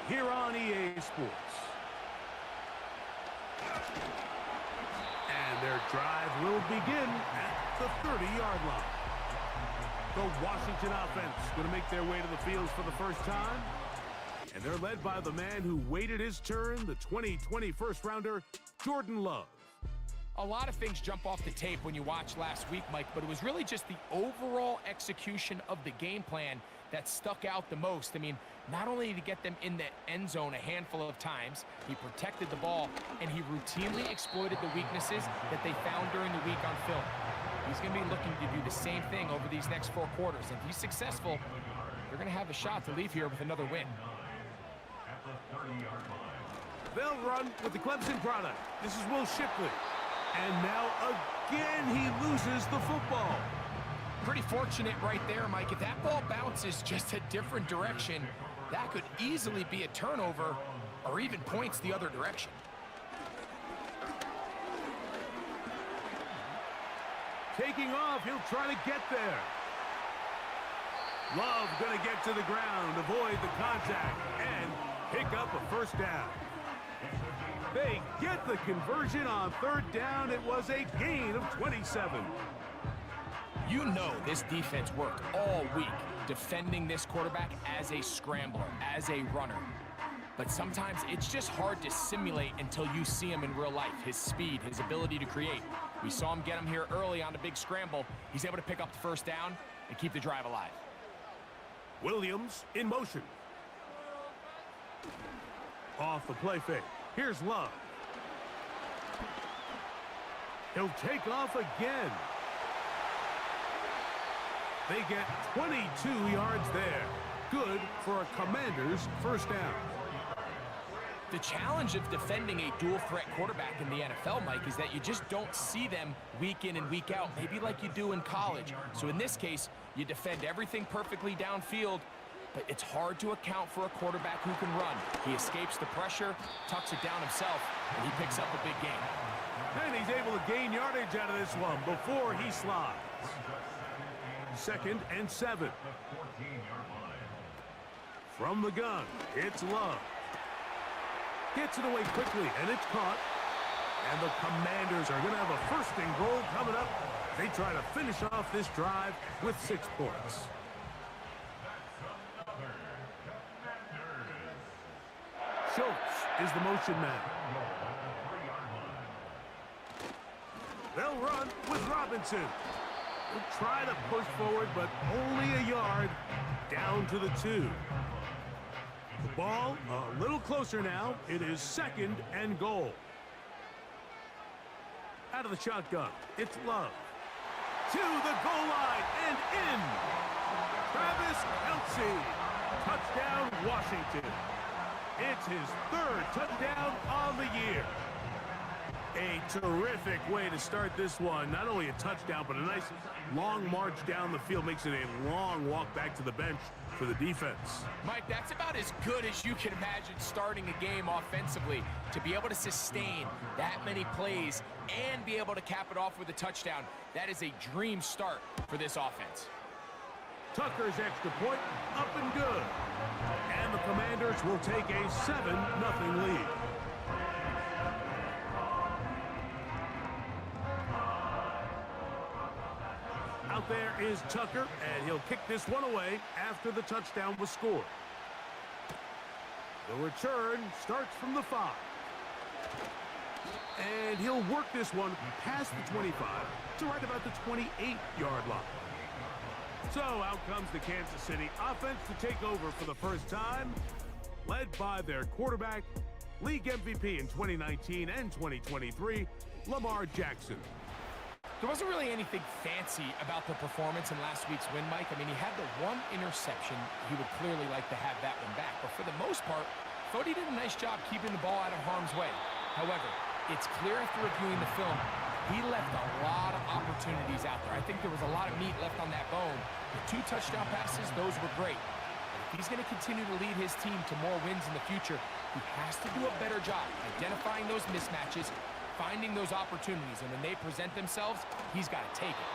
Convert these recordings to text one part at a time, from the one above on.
here on EA Sports. And their drive will begin at the 30-yard line. The Washington offense going to make their way to the field for the first time. And they're led by the man who waited his turn, the 2020 first-rounder, Jordan Love. A lot of things jump off the tape when you watch last week, Mike, but it was really just the overall execution of the game plan that stuck out the most. I mean, not only did he get them in the end zone a handful of times, he protected the ball, and he routinely exploited the weaknesses that they found during the week on film. He's going to be looking to do the same thing over these next 4 quarters. And if he's successful, they're going to have a shot to leave here with another win. They'll run with the Clemson product. This is Will Shipley. And now again he loses the football. Pretty fortunate right there, Mike. If that ball bounces just a different direction, that could easily be a turnover or even points the other direction. Taking off, he'll try to get there. Love gonna get to the ground, avoid the contact, and pick up a first down. They get the conversion on 3rd down. It was a gain of 27. You know this defense worked all week defending this quarterback as a scrambler, as a runner. But sometimes it's just hard to simulate until you see him in real life. His speed, his ability to create. We saw him get him here early on a big scramble. He's able to pick up the first down and keep the drive alive. Williams in motion. Off the play fake. Here's Love. He'll take off again. They get 22 yards there. Good for a Commander's first down. The challenge of defending a dual-threat quarterback in the NFL, Mike, is that you just don't see them week in and week out, maybe like you do in college. So in this case, you defend everything perfectly downfield, but it's hard to account for a quarterback who can run. He escapes the pressure, tucks it down himself, and he picks up a big gain. And he's able to gain yardage out of this one before he slides. 2nd and 7. From the gun, it's Love. Gets it away quickly, and it's caught. And the Commanders are going to have a 1st and goal coming up. They try to finish off this drive with 6 points. Schultz is the motion man. They'll run with Robinson. They'll try to push forward, but only a yard down to the 2. The ball a little closer now. It is 2nd and goal. Out of the shotgun, it's Love. To the goal line and in. Travis Kelce. Touchdown, Washington. It's his 3rd touchdown on the year. A terrific way to start this one. Not only a touchdown, but a nice long march down the field. Makes it a long walk back to the bench for the defense. Mike, that's about as good as you can imagine starting a game offensively. To be able to sustain that many plays and be able to cap it off with a touchdown, that is a dream start for this offense. Tucker's extra point, up and good. And the Commanders will take a 7-0 lead. Out there is Tucker, and he'll kick this one away after the touchdown was scored. The return starts from the 5. And he'll work this one past the 25 to right about the 28-yard line. So out comes the Kansas City offense to take over for the first time, led by their quarterback, league MVP in 2019 and 2023, Lamar Jackson. There wasn't really anything fancy about the performance in last week's win, Mike. I mean, he had the 1 interception. He would clearly like to have that one back. But for the most part, Fody did a nice job keeping the ball out of harm's way. However, it's clear after reviewing the film, he left a lot of opportunities out there. I think there was a lot of meat left on that bone. The 2 touchdown passes, those were great. But if he's going to continue to lead his team to more wins in the future, he has to do a better job identifying those mismatches, finding those opportunities, and when they present themselves, he's got to take it.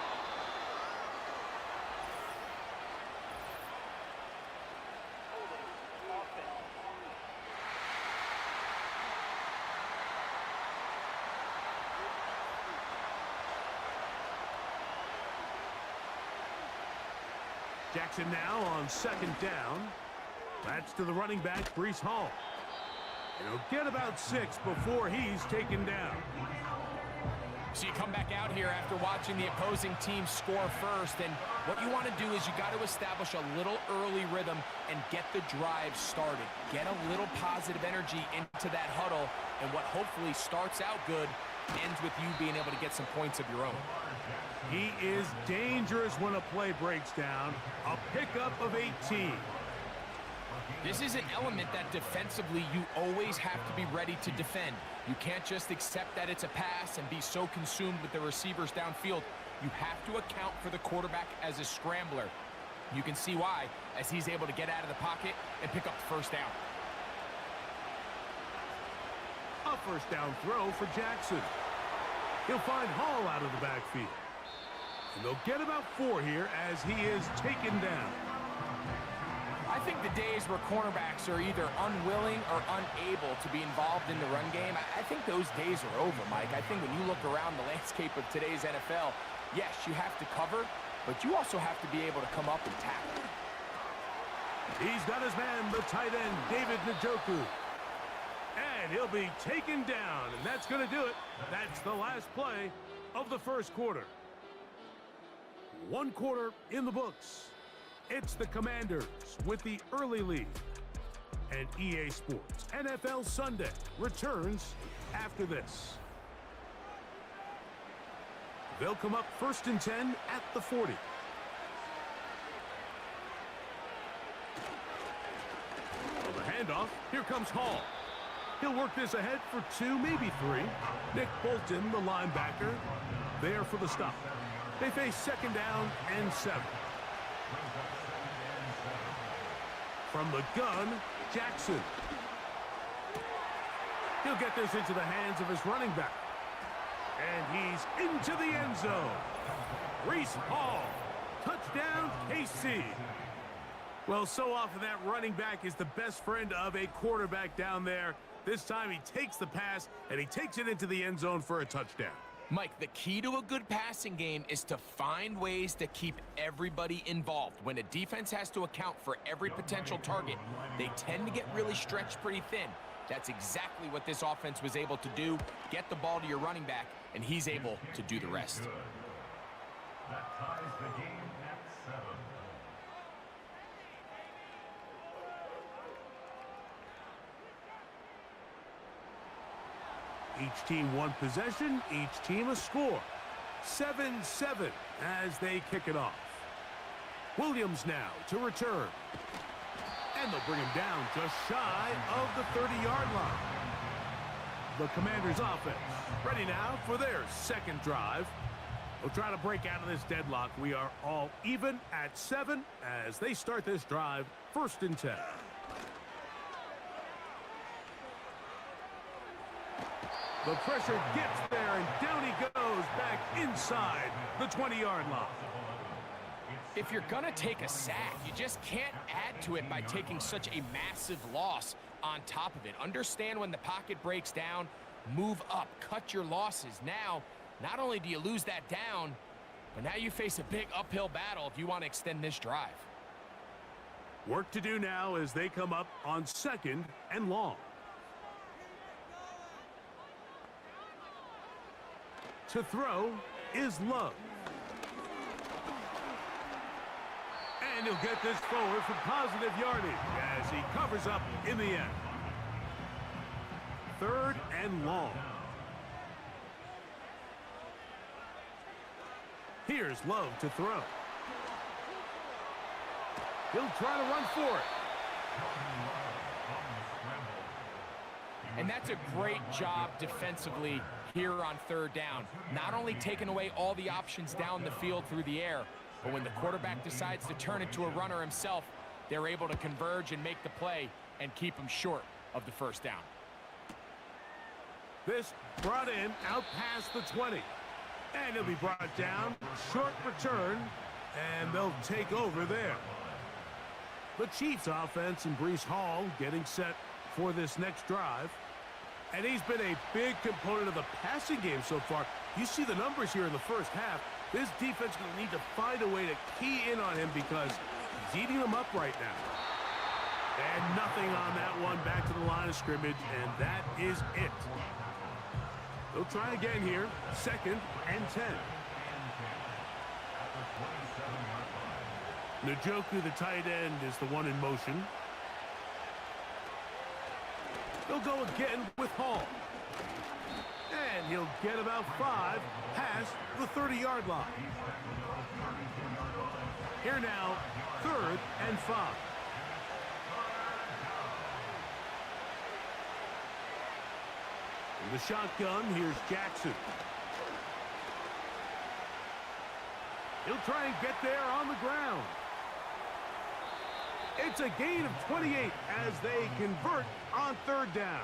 Jackson now on second down. That's to the running back, Breece Hall. And he'll get about 6 before he's taken down. So you come back out here after watching the opposing team score first, and what you want to do is you got to establish a little early rhythm and get the drive started. Get a little positive energy into that huddle, and what hopefully starts out good ends with you being able to get some points of your own. He is dangerous when a play breaks down. A pickup of 18. This is an element that defensively you always have to be ready to defend. You can't just accept that it's a pass and be so consumed with the receivers downfield. You have to account for the quarterback as a scrambler. You can see why as he's able to get out of the pocket and pick up the first down. A first down throw for Jackson. He'll find Hall out of the backfield. And they'll get about 4 here as he is taken down. I think the days where cornerbacks are either unwilling or unable to be involved in the run game, I think those days are over, Mike. I think when you look around the landscape of today's NFL, yes, you have to cover, but you also have to be able to come up and tackle. He's got his man, the tight end, David Njoku. And he'll be taken down, and that's going to do it. That's the last play of the first quarter. 1 quarter in the books. It's the Commanders with the early lead. And EA Sports NFL Sunday returns after this. They'll come up 1st and 10 at the 40. For the handoff, here comes Hall. He'll work this ahead for 2, maybe 3. Nick Bolton, the linebacker, there for the stop. They face 2nd down and 7. From the gun, Jackson. He'll get this into the hands of his running back. And he's into the end zone. Breece Hall. Touchdown, KC. Well, so often that running back is the best friend of a quarterback down there. This time he takes the pass, and he takes it into the end zone for a touchdown. Mike, the key to a good passing game is to find ways to keep everybody involved. When a defense has to account for every potential target, they tend to get really stretched pretty thin. That's exactly what this offense was able to do. Get the ball to your running back, and he's able to do the rest. That ties the game at 7. Each team 1 possession, each team a score. 7-7 as they kick it off. Williams now to return. And they'll bring him down just shy of the 30-yard line. The Commanders' offense ready now for their 2nd drive. They'll try to break out of this deadlock. We are all even at 7 as they start this drive 1st and 10. The pressure gets there, and down he goes back inside the 20-yard line. If you're going to take a sack, you just can't add to it by taking such a massive loss on top of it. Understand when the pocket breaks down, move up, cut your losses. Now, not only do you lose that down, but now you face a big uphill battle if you want to extend this drive. Work to do now as they come up on 2nd and long. To throw is Love. And he'll get this forward for positive yardage as he covers up in the end. 3rd and long. Here's Love to throw. He'll try to run for it. And that's a great job defensively here on 3rd down. Not only taking away all the options down the field through the air, but when the quarterback decides to turn into a runner himself, they're able to converge and make the play and keep him short of the 1st down. This brought in out past the 20. And he'll be brought down. Short return. And they'll take over there. The Chiefs offense and Breece Hall getting set for this next drive. And he's been a big component of the passing game so far. You see the numbers here in the first half. This defense is going to need to find a way to key in on him because eating them up right now. And nothing on that one. Back to the line of scrimmage, and that is it. They'll try again here. 2nd and 10. Njoku, the tight end, is the one in motion. They'll go again with Hall. And he'll get about 5 past the 30-yard line. Here now, 3rd and 5. In the shotgun, here's Jackson. He'll try and get there on the ground. It's a gain of 28 as they convert on 3rd down.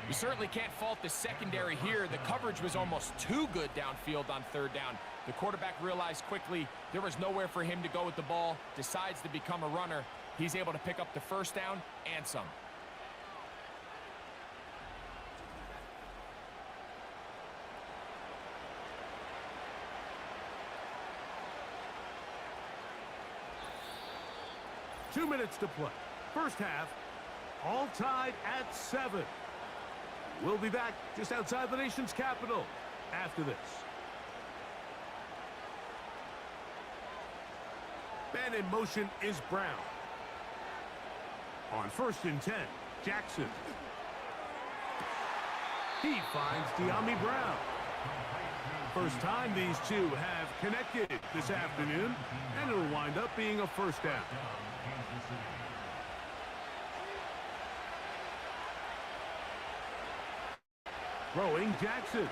You certainly can't fault the secondary here. The coverage was almost too good downfield on 3rd down. The quarterback realized quickly there was nowhere for him to go with the ball, decides to become a runner. He's able to pick up the 1st down and some. Two minutes to play. First half, all tied at 7. We'll be back just outside the nation's capital after this. Man in motion is Brown. On 1st and 10, Jackson. He finds De'Ami Brown. First time these two have connected this afternoon, and it'll wind up being a 1st down. Throwing Jackson.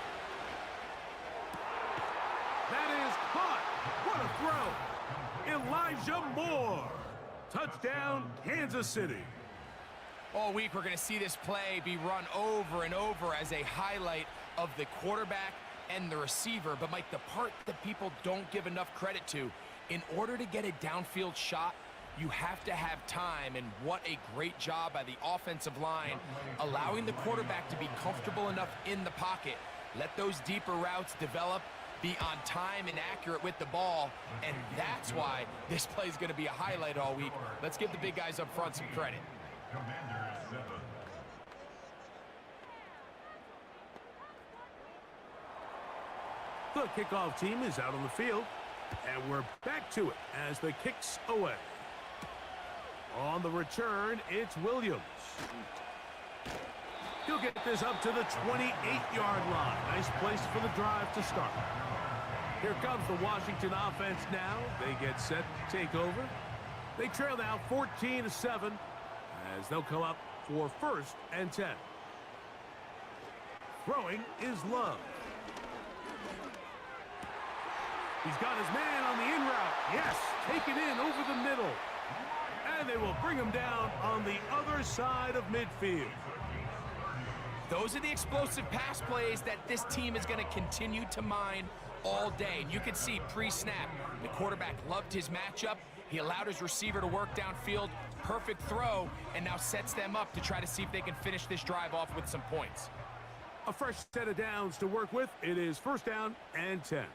That is caught. What a throw. Elijah Moore. Touchdown, Kansas City. All week we're going to see this play be run over and over as a highlight of the quarterback and the receiver. But, Mike, the part that people don't give enough credit to, in order to get a downfield shot, you have to have time, and what a great job by the offensive line, allowing the quarterback to be comfortable enough in the pocket, let those deeper routes develop, be on time and accurate with the ball, and that's why this play is going to be a highlight all week. Let's give the big guys up front some credit. The kickoff team is out on the field, and we're back to it as the kick's away. On the return, it's Williams. He'll get this up to the 28-yard line. Nice place for the drive to start. Here comes the Washington offense now. They get set to take over. They trail now 14-7 as they'll come up for 1st and 10. Throwing is Love. He's got his man on the in route. Yes, take it in over the middle. And they will bring him down on the other side of midfield. Those are the explosive pass plays that this team is going to continue to mine all day. And you can see pre-snap, the quarterback loved his matchup. He allowed his receiver to work downfield. Perfect throw, and now sets them up to try to see if they can finish this drive off with some points. A fresh set of downs to work with. It is 1st down and 10.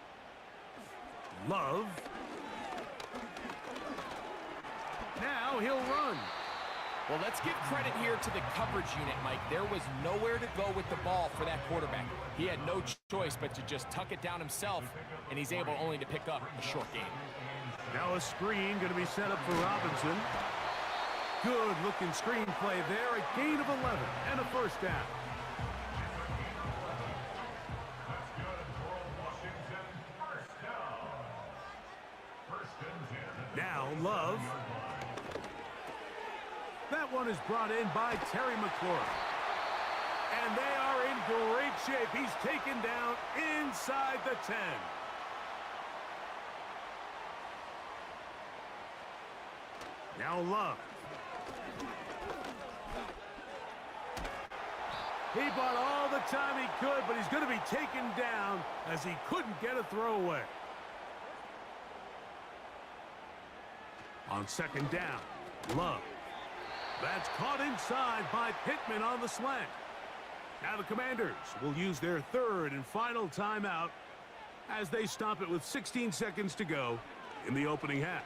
Love. Now he'll run. Well, let's give credit here to the coverage unit, Mike. There was nowhere to go with the ball for that quarterback. He had no choice but to just tuck it down himself, and he's able only to pick up a short gain. Now a screen going to be set up for Robinson. Good-looking screen play there. A gain of 11 and a 1st down. Now Love. That one is brought in by Terry McLaurin. And they are in great shape. He's taken down inside the 10. Now Love. He bought all the time he could, but he's going to be taken down as he couldn't get a throwaway. On 2nd down, Love. That's caught inside by Pittman on the slant. Now the Commanders will use their 3rd and final timeout as they stop it with 16 seconds to go in the opening half.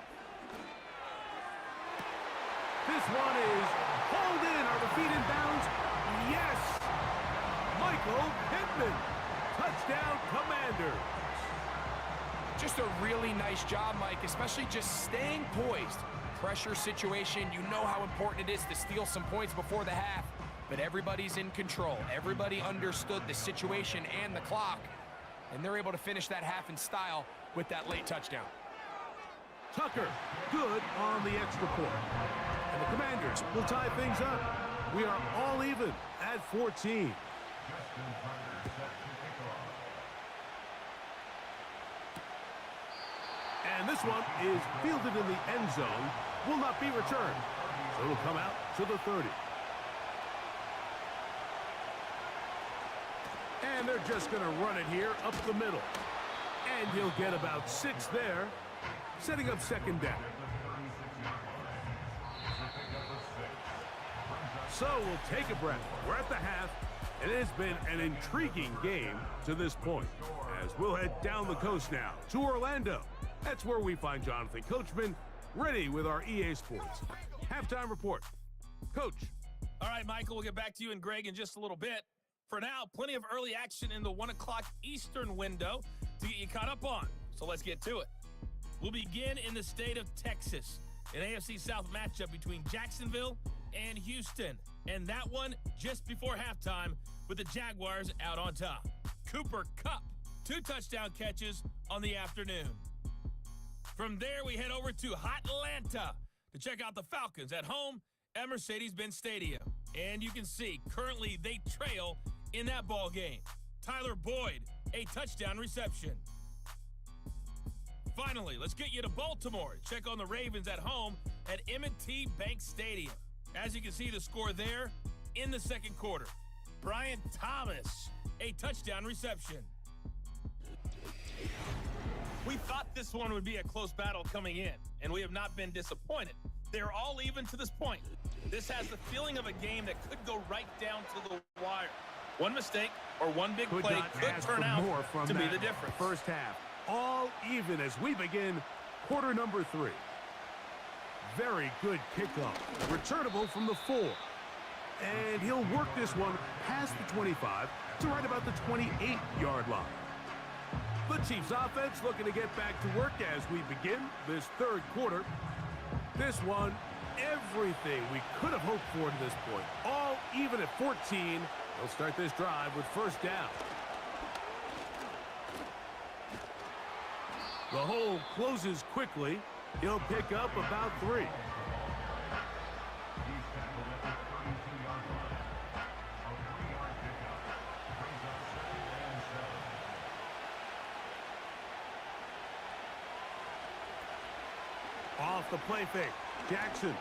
This one is pulled in. Are the feet in bounds? Yes! Michael Pittman. Touchdown, Commanders. Just a really nice job, Mike, especially just staying poised. Pressure situation, you know how important it is to steal some points before the half, but everybody's in control. Everybody understood the situation and the clock, and they're able to finish that half in style with that late touchdown. Tucker, good on the extra point. And the Commanders will tie things up. We are all even at 14. And this one is fielded in the end zone, will not be returned. So it'll come out to the 30. And they're just going to run it here up the middle. And he'll get about 6 there, setting up second down. So we'll take a breath. We're at the half, and it has been an intriguing game to this point. As we'll head down the coast now to Orlando. That's where we find Jonathan Coachman ready with our EA Sports halftime report. Coach. All right, Michael, we'll get back to you and Greg in just a little bit. For now, plenty of early action in the 1 o'clock Eastern window to get you caught up on. So let's get to it. We'll begin in the state of Texas, an AFC South matchup between Jacksonville and Houston. And that one just before halftime with the Jaguars out on top. Cooper Kupp, 2 touchdown catches on the afternoon. From there, we head over to Atlanta to check out the Falcons at home at Mercedes-Benz Stadium. And you can see, currently they trail in that ball game. Tyler Boyd, a touchdown reception. Finally, let's get you to Baltimore. Check on the Ravens at home at M&T Bank Stadium. As you can see, the score there in the second quarter. Brian Thomas, a touchdown reception. We thought this one would be a close battle coming in, and we have not been disappointed. They're all even to this point. This has the feeling of a game that could go right down to the wire. One mistake or one big play could turn out to be the difference. First half, all even as we begin quarter number 3. Very good kickoff, returnable from the 4. And he'll work this one past the 25 to right about the 28-yard line. The Chiefs offense looking to get back to work as we begin this third quarter. This one, everything we could have hoped for to this point. All even at 14. They'll start this drive with first down. The hole closes quickly. He'll pick up about 3. Off the play fake, Jackson. To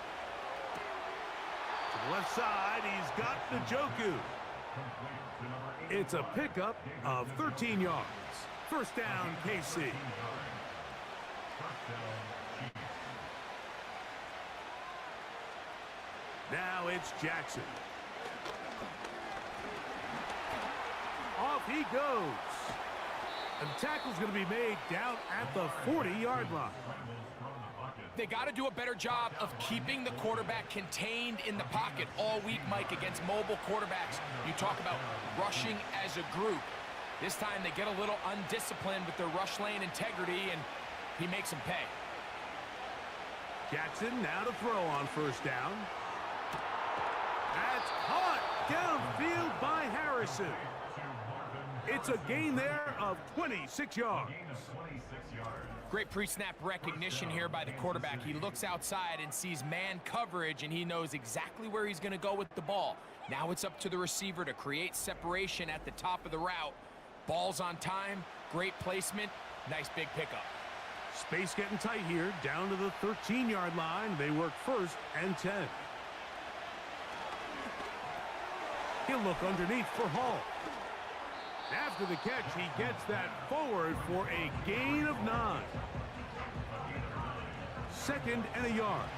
the left side, he's got Njoku. It's a pickup of 13 yards. First down, KC. Now it's Jackson. Off he goes. And the tackle's going to be made down at the 40-yard line. They got to do a better job of keeping the quarterback contained in the pocket all week, Mike, against mobile quarterbacks. You talk about rushing as a group. This time they get a little undisciplined with their rush lane integrity, and he makes them pay. Jackson now to throw on first down. That's caught downfield by Harrison. It's a gain there of 26 yards. Great pre-snap recognition here by the quarterback. He looks outside and sees man coverage, and he knows exactly where he's going to go with the ball. Now it's up to the receiver to create separation at the top of the route. Ball's on time, great placement, nice big pickup. Space getting tight here, down to the 13-yard line. They work first and 10. He'll look underneath for Hall. After the catch, he gets that forward for a gain of 9. Second and a yard.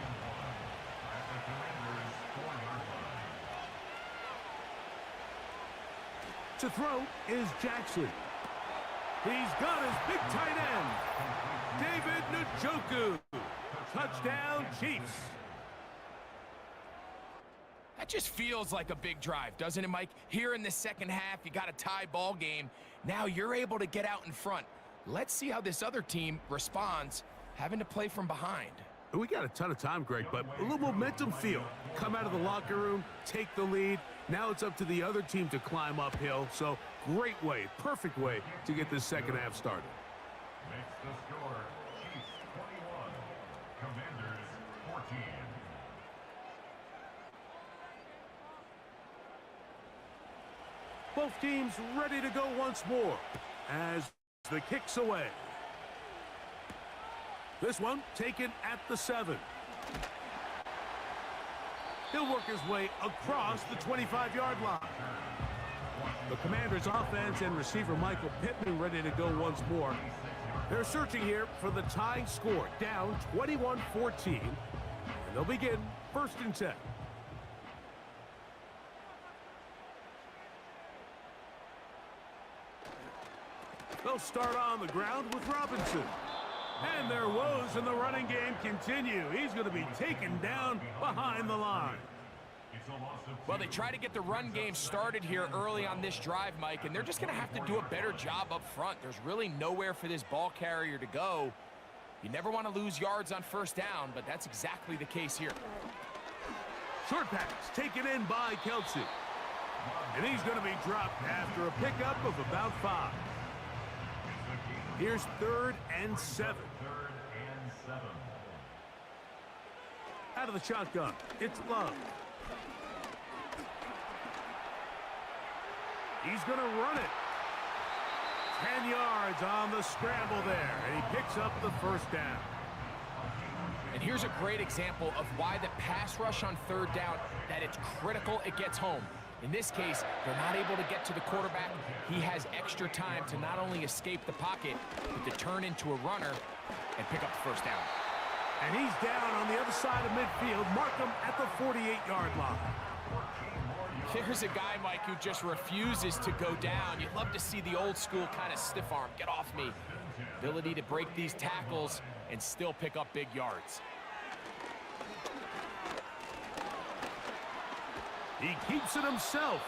To throw is Jackson. He's got his big tight end, David Njoku. Touchdown, Chiefs. That just feels like a big drive, doesn't it, Mike? Here in the second half, you got a tie ball game. Now you're able to get out in front. Let's see how this other team responds, having to play from behind. We got a ton of time, Greg, but a little momentum feel. Come out of the locker room, take the lead. Now it's up to the other team to climb uphill. So great way, perfect way to get this second half started. Makes the score Chiefs 21, Commanders 14. Both teams ready to go once more as the kick's away. This one taken at the 7. He'll work his way across the 25-yard line. The Commanders' offense and receiver Michael Pittman ready to go once more. They're searching here for the tying score, down 21-14. And they'll begin 1st and 10. They'll start on the ground with Robinson. And their woes in the running game continue. He's going to be taken down behind the line. Well, they try to get the run game started here early on this drive, Mike, and they're just going to have to do a better job up front. There's really nowhere for this ball carrier to go. You never want to lose yards on 1st down, but that's exactly the case here. Short pass taken in by Kelsey. And he's going to be dropped after a pickup of about 5. Here's 3rd and 7. Out of the shotgun, it's Love. He's going to run it. 10 yards on the scramble there, and he picks up the 1st down. And here's a great example of why the pass rush on 3rd down, that it's critical it gets home. In this case, they're not able to get to the quarterback. He has extra time to not only escape the pocket, but to turn into a runner and pick up the 1st down. And he's down on the other side of midfield. Mark him at the 48-yard line. There's a guy, Mike, who just refuses to go down. You'd love to see the old school kind of stiff arm. Get off me. Ability to break these tackles and still pick up big yards. He keeps it himself.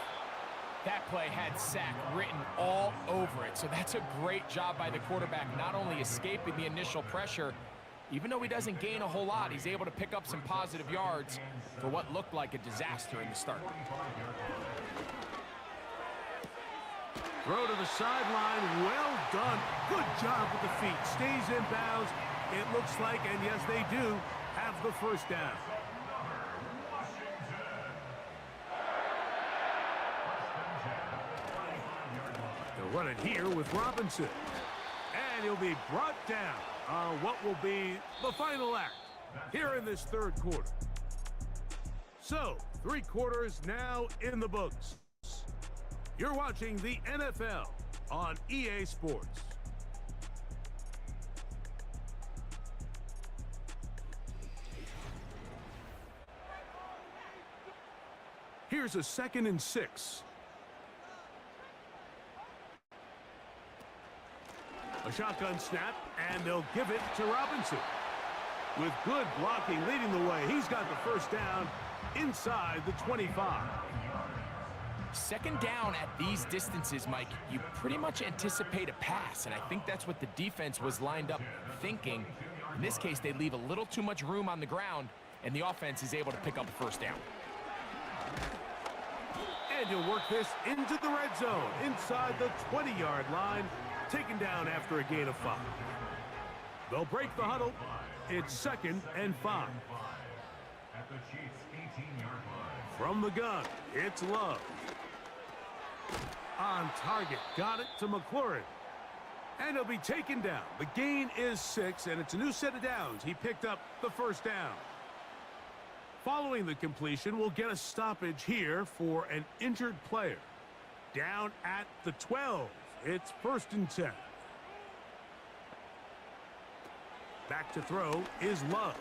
That play had sack written all over it. So that's a great job by the quarterback, not only escaping the initial pressure, even though he doesn't gain a whole lot, he's able to pick up some positive yards for what looked like a disaster in the start. Throw to the sideline, well done. Good job with the feet. Stays in bounds. It looks like, and yes, they do, have the 1st down. They'll run it here with Robinson. And he'll be brought down on what will be the final act here in this 3rd quarter. So, 3 quarters now in the books. You're watching the NFL on EA Sports. Here's a 2nd and 6. A shotgun snap, and they'll give it to Robinson. With good blocking leading the way, he's got the 1st down inside the 25. 2nd down at these distances, Mike, you pretty much anticipate a pass, and I think that's what the defense was lined up thinking. In this case, they leave a little too much room on the ground, and the offense is able to pick up a 1st down. And he'll work this into the red zone, inside the 20-yard line, taken down after a gain of 5. They'll break the huddle. It's 2nd and 5. At the Chiefs' 18-yard line. From the gun, it's Love. On target, got it to McLaurin. And he'll be taken down. The gain is 6, and it's a new set of downs. He picked up the 1st down. Following the completion, we'll get a stoppage here for an injured player. Down at the 12. It's 1st and 10. Back to throw is Love.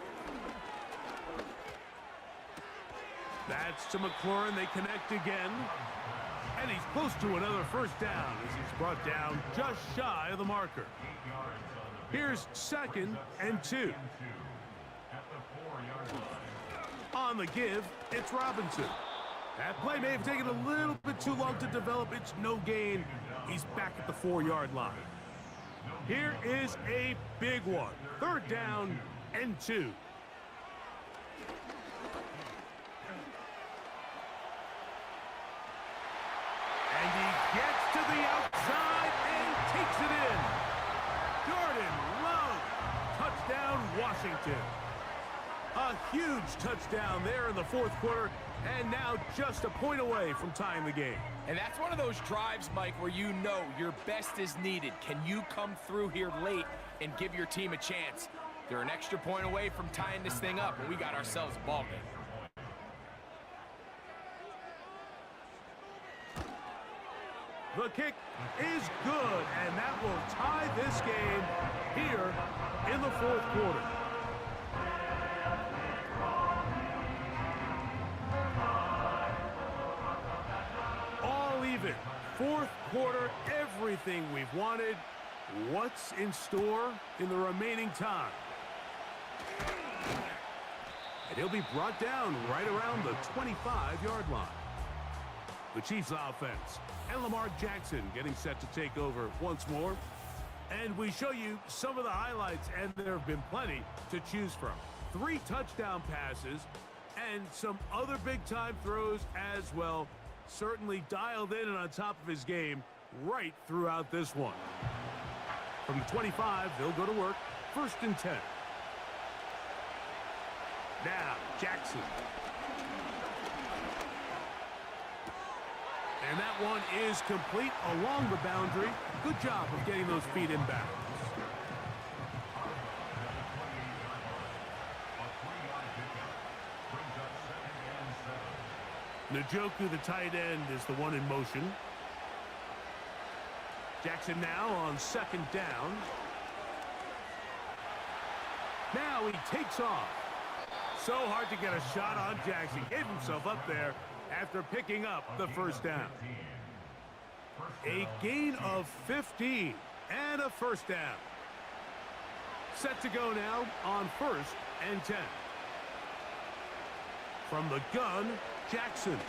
That's to McLaurin. They connect again. And he's close to another 1st down as he's brought down just shy of the marker. Here's 2nd and 2. On the give, it's Robinson. That play may have taken a little bit too long to develop. It's no gain. He's back at the 4-yard line. Here is a big one. 3rd down and 2. And he gets to the outside and takes it in. Jordan Love. Touchdown, Washington. A huge touchdown there in the 4th quarter, and now just a point away from tying the game. And that's one of those drives, Mike, where you know your best is needed. Can you come through here late and give your team a chance? They're an extra point away from tying this thing up, and we got ourselves a ball game. The kick is good, and that will tie this game here in the 4th quarter. All even. 4th quarter, everything we've wanted. What's in store in the remaining time? And he'll be brought down right around the 25-yard line. The Chiefs offense and Lamar Jackson getting set to take over once more. And we show you some of the highlights, and there have been plenty to choose from. 3 touchdown passes and some other big-time throws as well. Certainly dialed in and on top of his game right throughout this one. From the 25, they'll go to work. 1st and 10. Now, Jackson. And that one is complete along the boundary. Good job of getting those feet in bounds. Njoku, the tight end, is the one in motion. Jackson now on 2nd down. Now he takes off. So hard to get a shot on Jackson. Gave himself up there after picking up the 1st down. A gain of 15 and a 1st down. Set to go now on 1st and 10. From the gun, Jackson.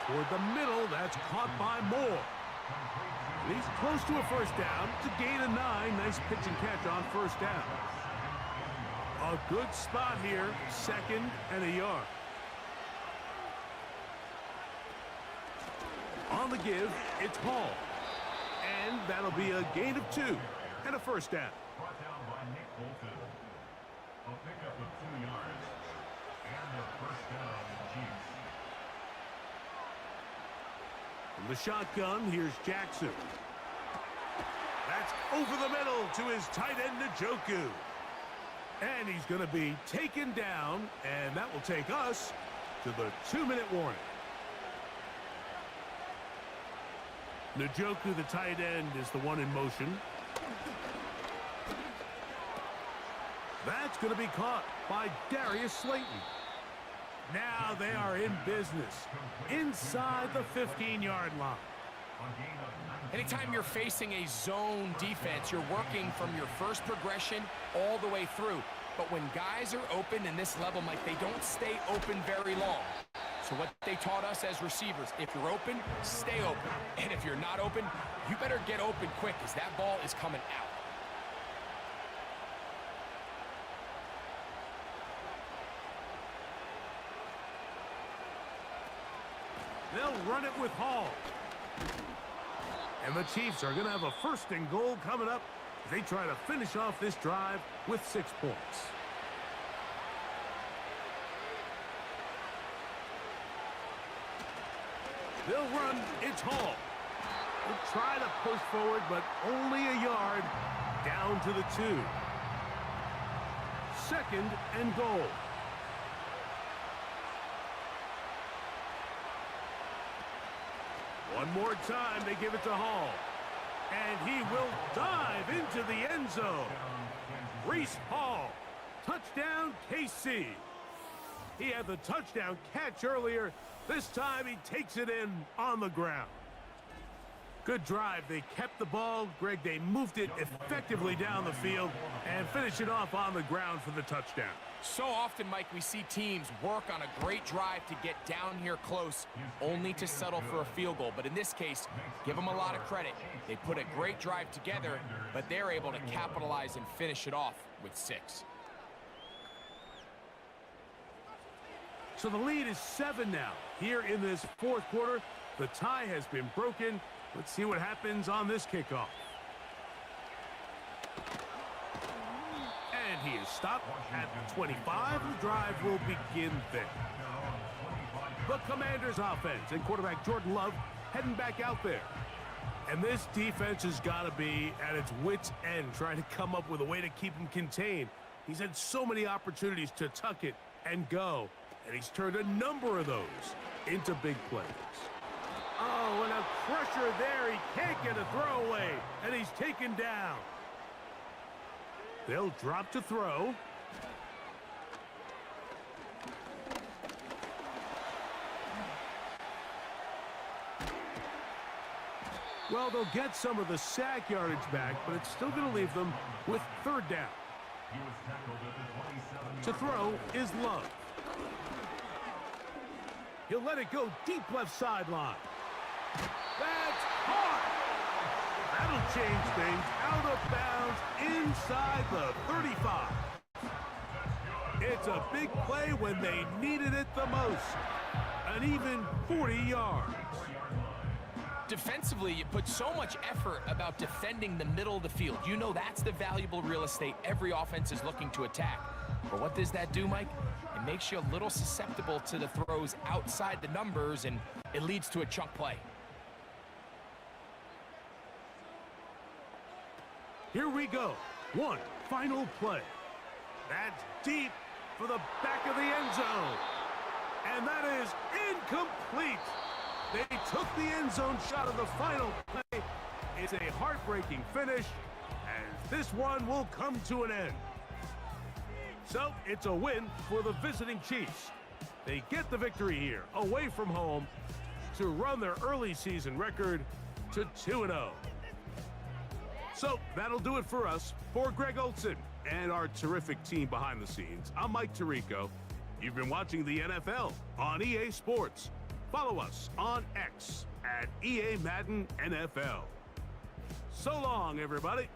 Toward the middle, that's caught by Moore. And he's close to a 1st down. It's a gain of 9. Nice pitch and catch on 1st down. A good spot here, 2nd and a yard. On the give, it's Hall. And that'll be a gain of 2 and a 1st down. Brought down by Nick Bolton. A pickup of 2 yards. And a 1st down, Chiefs. From the shotgun, here's Jackson. That's over the middle to his tight end, Njoku. And he's going to be taken down, and that will take us to the 2-minute warning. Njoku, the tight end, is the one in motion. That's going to be caught by Darius Slayton. Now they are in business inside the 15-yard line. Anytime you're facing a zone defense, you're working from your first progression all the way through. But when guys are open in this level, Mike, they don't stay open very long. So what they taught us as receivers, if you're open, stay open. And if you're not open, you better get open quick because that ball is coming out. They'll run it with Hall. And the Chiefs are going to have a 1st and goal coming up as they try to finish off this drive with 6 points. They'll run. It's Hall. They'll try to push forward, but only a yard down to the 2. 2nd and goal. One more time, they give it to Hall. And he will dive into the end zone. Reese Hall. Touchdown, KC. He had the touchdown catch earlier. This time he takes it in on the ground. Good drive. They kept the ball. Greg, they moved it effectively down the field and finished it off on the ground for the touchdown. So often, Mike, we see teams work on a great drive to get down here close, only to settle for a field goal. But in this case, give them a lot of credit. They put a great drive together, but they're able to capitalize and finish it off with 6. So the lead is 7 now. Here in this fourth quarter, the tie has been broken. Let's see what happens on this kickoff. And he is stopped at 25. The drive will begin there. The Commanders' offense and quarterback Jordan Love heading back out there. And this defense has got to be at its wits' end, trying to come up with a way to keep him contained. He's had so many opportunities to tuck it and go, and he's turned a number of those into big plays. Oh, and a pressure there. He can't get a throwaway, and he's taken down. They'll drop to throw. Well, they'll get some of the sack yardage back, but it's still going to leave them with 3rd down. To throw is Love. He'll let it go deep left sideline. That's hard. That'll change things. Out of bounds inside the 35. It's a big play when they needed it the most. An even 40 yards. Defensively, you put so much effort about defending the middle of the field. You know that's the valuable real estate every offense is looking to attack. But what does that do, Mike? It makes you a little susceptible to the throws outside the numbers, and it leads to a chunk play. Here we go. One final play. That's deep for the back of the end zone. And that is incomplete. They took the end zone shot of the final play. It's a heartbreaking finish, as this one will come to an end. So it's a win for the visiting Chiefs. They get the victory here, away from home, to run their early season record to 2-0. So that'll do it for us. For Greg Olson and our terrific team behind the scenes, I'm Mike Tirico. You've been watching the NFL on EA Sports. Follow us on X at EA Madden NFL. So long, everybody.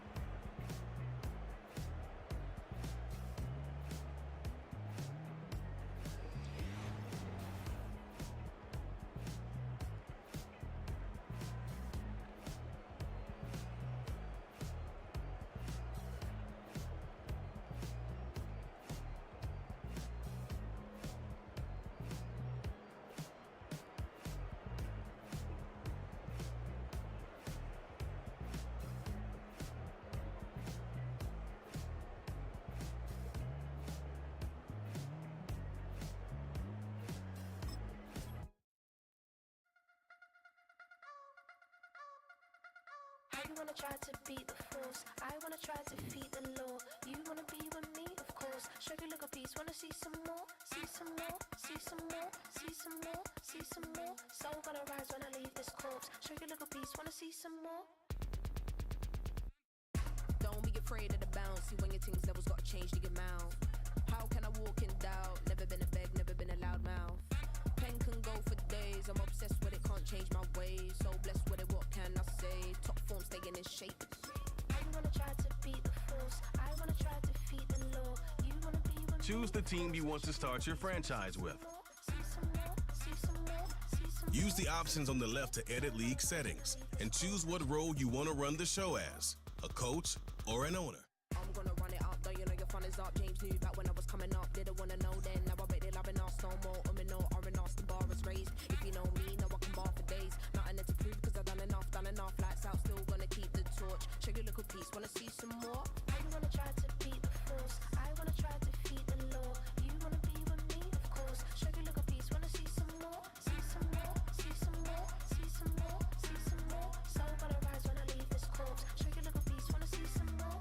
You wanna try to beat the force, I wanna try to defeat the law. You wanna be with me, of course. Sugar little piece, wanna see some more, see some more, see some more, see some more, see some more. Soul gonna rise when I leave this corpse. Sugar little piece, wanna see some more. Don't be afraid of the bounce. See when your things levels gotta change to your mouth. How can I walk in doubt? Never been a beg, never been a loud mouth. Pen can go for days. I'm obsessed with it, can't change my ways. So blessed with it, what can I say? Top form staying in shape. I wanna try to beat the force, I wanna try to defeat the law. You wanna be with me. Choose the team you want to start your franchise with. See some more, see some more, see some more. Use the options on the left to edit league settings and choose what role you want to run the show as, a coach or an owner. I'm gonna run it up, though you know your fun is up. James knew back when I was coming up, didn't wanna know then. Now I bet they loving us no more. No R&R, the bar is raised. If you know me, know I can bar for days. Nothing to prove cause I've done enough. Lights out, still gonna keep the torch. Sugar little piece, wanna see some more? I wanna try to beat the force, I wanna try to defeat the law. You wanna be with me, of course. Sugar little piece, wanna see some more, see some more, see some more, see some more, see some more. Soul gonna rise when I leave this corpse. Sugar little piece, wanna see some more.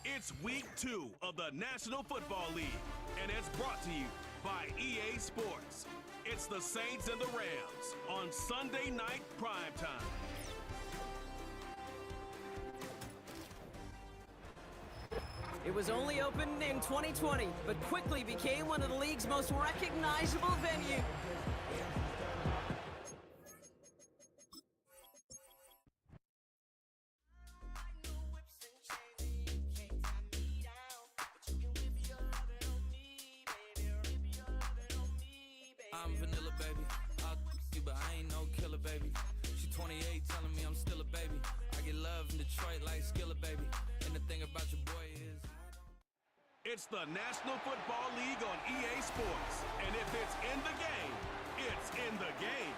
It's week 2 of the National Football League, and it's brought to you by EA Sports. It's the Saints and the Rams on Sunday night primetime. It was only opened in 2020, but quickly became one of the league's most recognizable venues. I'm vanilla, baby. I'll you, but I ain't no killer, baby. She 28, telling me I'm still a baby. I get love in Detroit like Skilla, baby. And the thing about your boy is... It's the National Football League on EA Sports. And if it's in the game, it's in the game.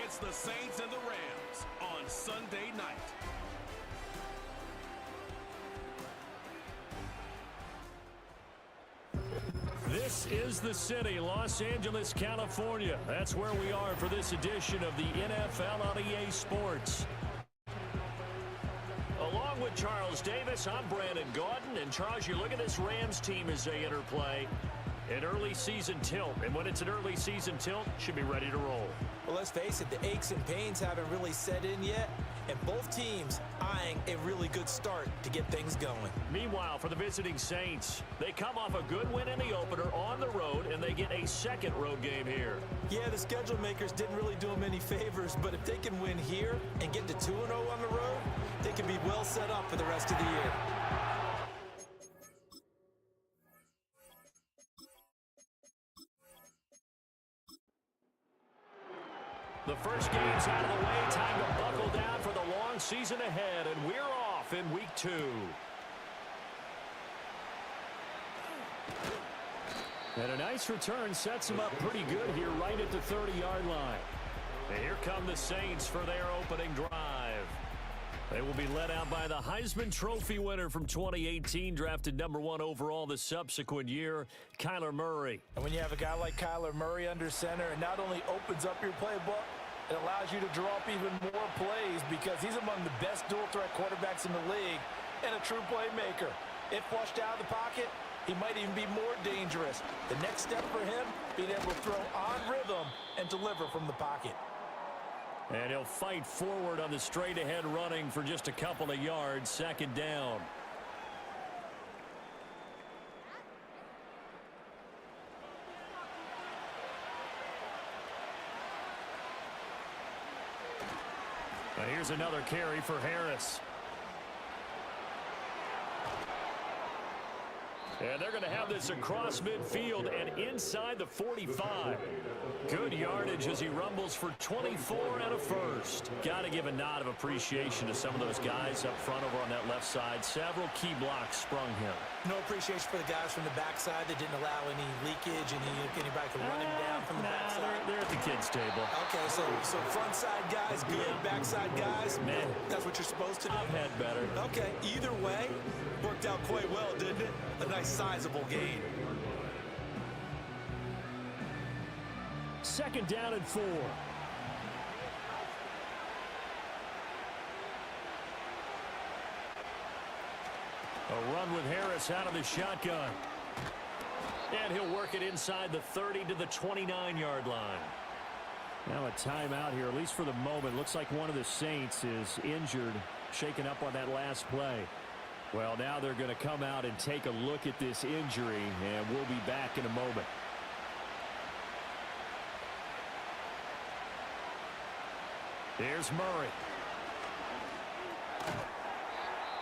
It's the Saints and the Rams on Sunday night. This is the city, Los Angeles, California. That's where we are for this edition of the NFL on EA Sports. Along with Charles Davis, I'm Brandon Gaudin. And Charles, you look at this Rams team as they enter play. An early season tilt. And when it's an early season tilt, should be ready to roll. Well, let's face it, the aches and pains haven't really set in yet. And both teams eyeing a really good start to get things going. Meanwhile, for the visiting Saints, they come off a good win in the opener on the road, and they get a second road game here. Yeah, the schedule makers didn't really do them any favors, but if they can win here and get to 2-0 on the road, they can be well set up for the rest of the year. The first game's out of the way. Time to buckle down for the long season ahead, and we're off in week 2. And a nice return sets them up pretty good here right at the 30-yard line. And here come the Saints for their opening drive. They will be led out by the Heisman Trophy winner from 2018, drafted #1 overall the subsequent year, Kyler Murray. And when you have a guy like Kyler Murray under center, it not only opens up your playbook, it allows you to draw up even more plays because he's among the best dual-threat quarterbacks in the league and a true playmaker. If flushed out of the pocket, he might even be more dangerous. The next step for him, being able to throw on rhythm and deliver from the pocket. And he'll fight forward on the straight-ahead running for just a couple of yards, second down. Now here's another carry for Harris. And they're going to have this across midfield and inside the 45. Good yardage as he rumbles for 24 and a first. Got to give a nod of appreciation to some of those guys up front over on that left side. Several key blocks sprung him. No appreciation for the guys from the backside that didn't allow any leakage and anybody could run him down from the backside. They're at the kids' table. Okay, so front side guys good, backside guys, man, that's what you're supposed to do? I've had better. Okay, either way, worked out quite well, didn't it? A nice sizable gain. Second down and 4. A run with Harris out of the shotgun. And he'll work it inside the 30 to the 29-yard line. Now a timeout here, at least for the moment. Looks like one of the Saints is injured, shaken up on that last play. Well, now they're going to come out and take a look at this injury, and we'll be back in a moment. Here's Murray.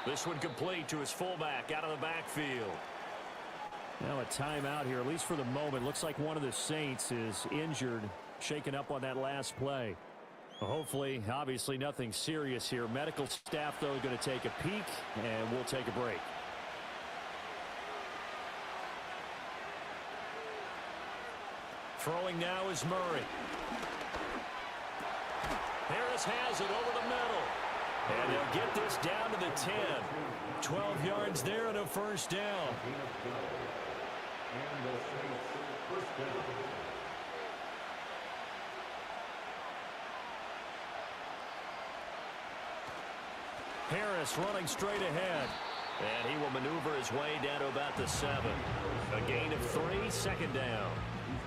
This one complete to his fullback out of the backfield. Now a timeout here, at least for the moment. Looks like one of the Saints is injured, shaken up on that last play. Hopefully, obviously nothing serious here. Medical staff, though, going to take a peek, and we'll take a break. Throwing now is Murray. Harris has it over the middle. And they'll get this down to the 10. 12 yards there and a first down. Harris running straight ahead. And he will maneuver his way down to about the 7. A gain of 3, second down.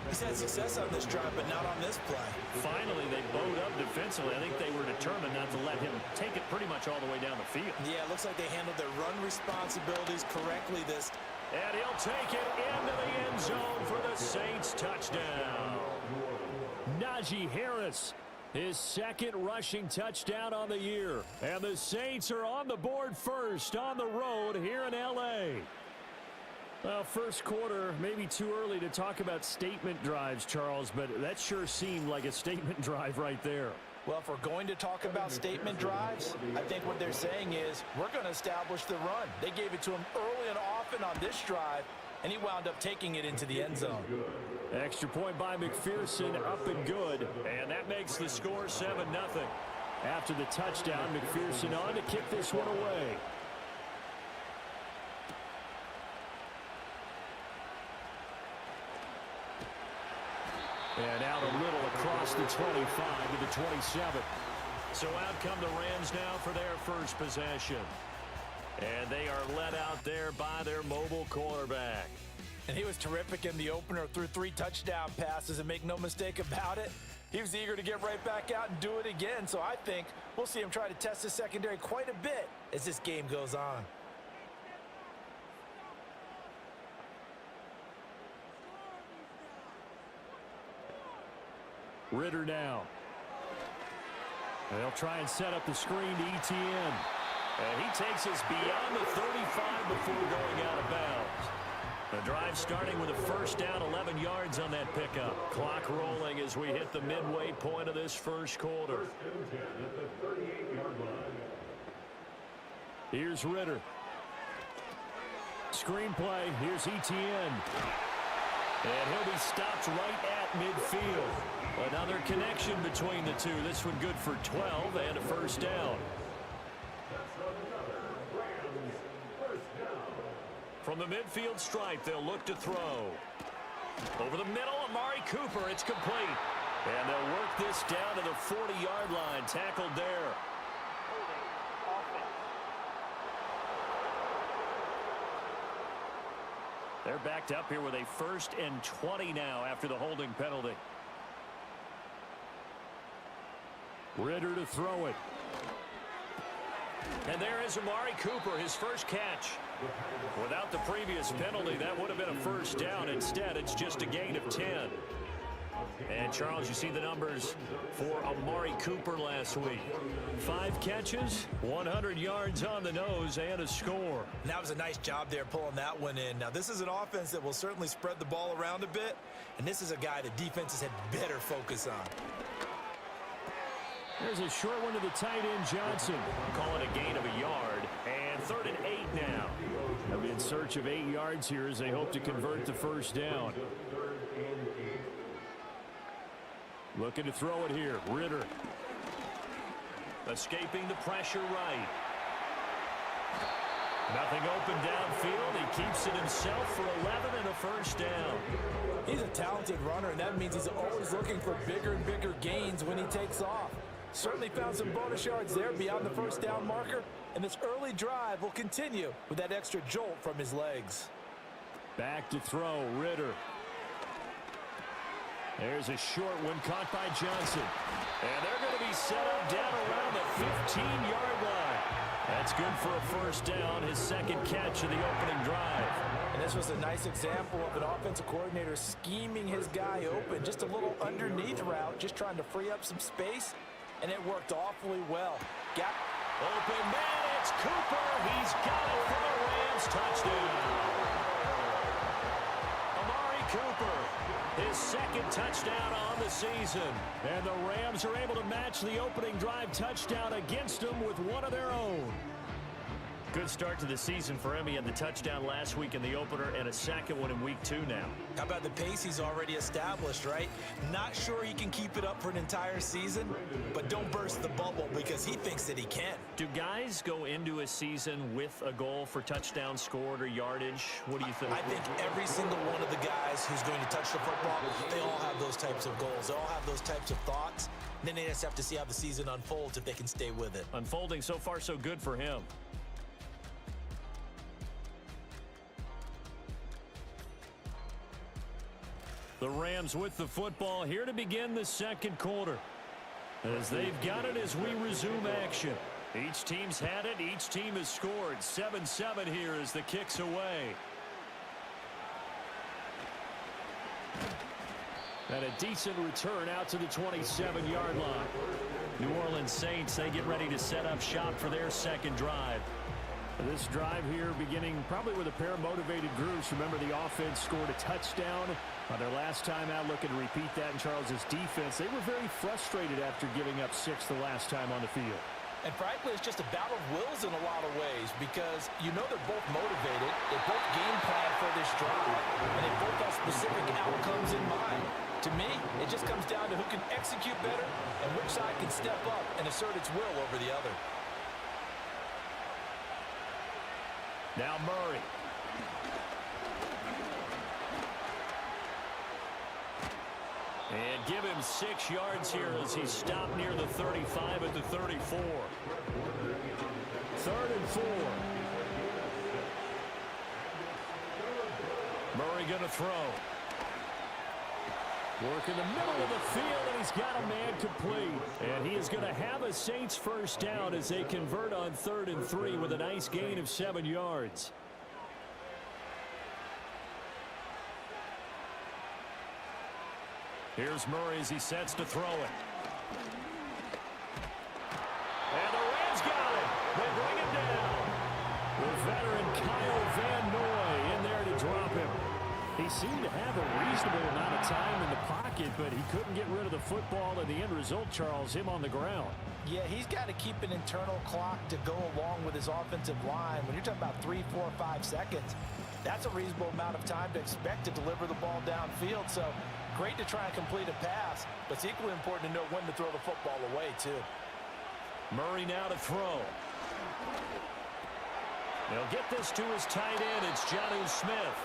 He's had success on this drive, but not on this play. Finally, they bowed up defensively. I think they were determined not to let him take it pretty much all the way down the field. Yeah, it looks like they handled their run responsibilities correctly this. And he'll take it into the end zone for the Saints touchdown. Najee Harris, his second rushing touchdown on the year. And the Saints are on the board first on the road here in L.A. Well, first quarter, maybe too early to talk about statement drives, Charles, but that sure seemed like a statement drive right there. Well, if we're going to talk about statement drives, I think what they're saying is we're going to establish the run. They gave it to him early and often on this drive, and he wound up taking it into the end zone. Extra point by McPherson, up and good, and that makes the score 7-0. After the touchdown, McPherson on to kick this one away. And out a little across the 25 to the 27. So out come the Rams now for their first possession. And they are led out there by their mobile quarterback. And he was terrific in the opener, threw 3 touchdown passes, and make no mistake about it, he was eager to get right back out and do it again. So I think we'll see him try to test his secondary quite a bit as this game goes on. Ritter now. They'll try and set up the screen to ETN. And he takes us beyond the 35 before going out of bounds. The drive starting with a first down, 11 yards on that pickup. Clock rolling as we hit the midway point of this first quarter. Here's Ritter. Screenplay. Here's ETN. And he'll be stopped right at midfield. Another connection between the two. This one good for 12 and a first down. From the midfield stripe, they'll look to throw. Over the middle, Amari Cooper. It's complete. And they'll work this down to the 40-yard line. Tackled there. They're backed up here with a 1st and 20 now after the holding penalty. Ritter to throw it. And there is Amari Cooper, his first catch. Without the previous penalty, that would have been a first down. Instead, it's just a gain of 10. And, Charles, you see the numbers for Amari Cooper last week. 5 catches, 100 yards on the nose, and a score. And that was a nice job there pulling that one in. Now, this is an offense that will certainly spread the ball around a bit, and this is a guy that defenses had better focus on. There's a short one to the tight end, Johnson. Call it a gain of a yard, and 3rd and 8 now. They'll be in search of 8 yards here as they hope to convert the first down. Looking to throw it here. Ritter. Escaping the pressure right. Nothing open downfield. He keeps it himself for 11 and a first down. He's a talented runner, and that means he's always looking for bigger and bigger gains when he takes off. Certainly found some bonus yards there beyond the first down marker, and this early drive will continue with that extra jolt from his legs. Back to throw. Ritter. There's a short one caught by Johnson. And they're going to be set up down around the 15-yard line. That's good for a first down, his second catch of the opening drive. And this was a nice example of an offensive coordinator scheming his guy open. Just a little underneath route, just trying to free up some space, and it worked awfully well. Gap. Open man, it's Cooper. He's got it for the Rams. Touchdown. Amari Cooper. His second touchdown on the season. And the Rams are able to match the opening drive touchdown against them with one of their own. Good start to the season for him. He had the touchdown last week in the opener and a second one in week 2 now. How about the pace he's already established, right? Not sure he can keep it up for an entire season, but don't burst the bubble because he thinks that he can. Do guys go into a season with a goal for touchdown scored or yardage? What do you think? I think every single one of the guys who's going to touch the football, they all have those types of goals. They all have those types of thoughts. And then they just have to see how the season unfolds if they can stay with it. Unfolding so far so good for him. The Rams with the football here to begin the second quarter. As they've got it as we resume action. Each team's had it. Each team has scored. 7-7 here as the kick's away. And a decent return out to the 27-yard line. New Orleans Saints, they get ready to set up shop for their second drive. This drive here beginning probably with a pair of motivated groups. Remember, the offense scored a touchdown on their last time out, looking to repeat that in Charles's defense. They were very frustrated after giving up 6 the last time on the field. And frankly, it's just a battle of wills in a lot of ways because you know they're both motivated. They both game plan for this drive, and they both have specific outcomes in mind. To me, it just comes down to who can execute better and which side can step up and assert its will over the other. Now Murray. And give him 6 yards here as he stopped near the 35 at the 34. 3rd and 4. Murray going to throw. Work in the middle of the field, and he's got a man complete. And he is going to have a Saints first down as they convert on 3rd and 3 with a nice gain of 7 yards. Here's Murray as he sets to throw it. And the Rams got it. They bring him down. The veteran Kyle Van Noy in there to drop him. He seemed to have a reasonable amount of time in the pocket, but he couldn't get rid of the football, and the end result, Charles, him on the ground. Yeah, he's got to keep an internal clock to go along with his offensive line. When you're talking about 3, 4, 5 seconds, that's a reasonable amount of time to expect to deliver the ball downfield. So great to try and complete a pass, but it's equally important to know when to throw the football away, too. Murray now to throw. They'll get this to his tight end. It's Jonnu Smith.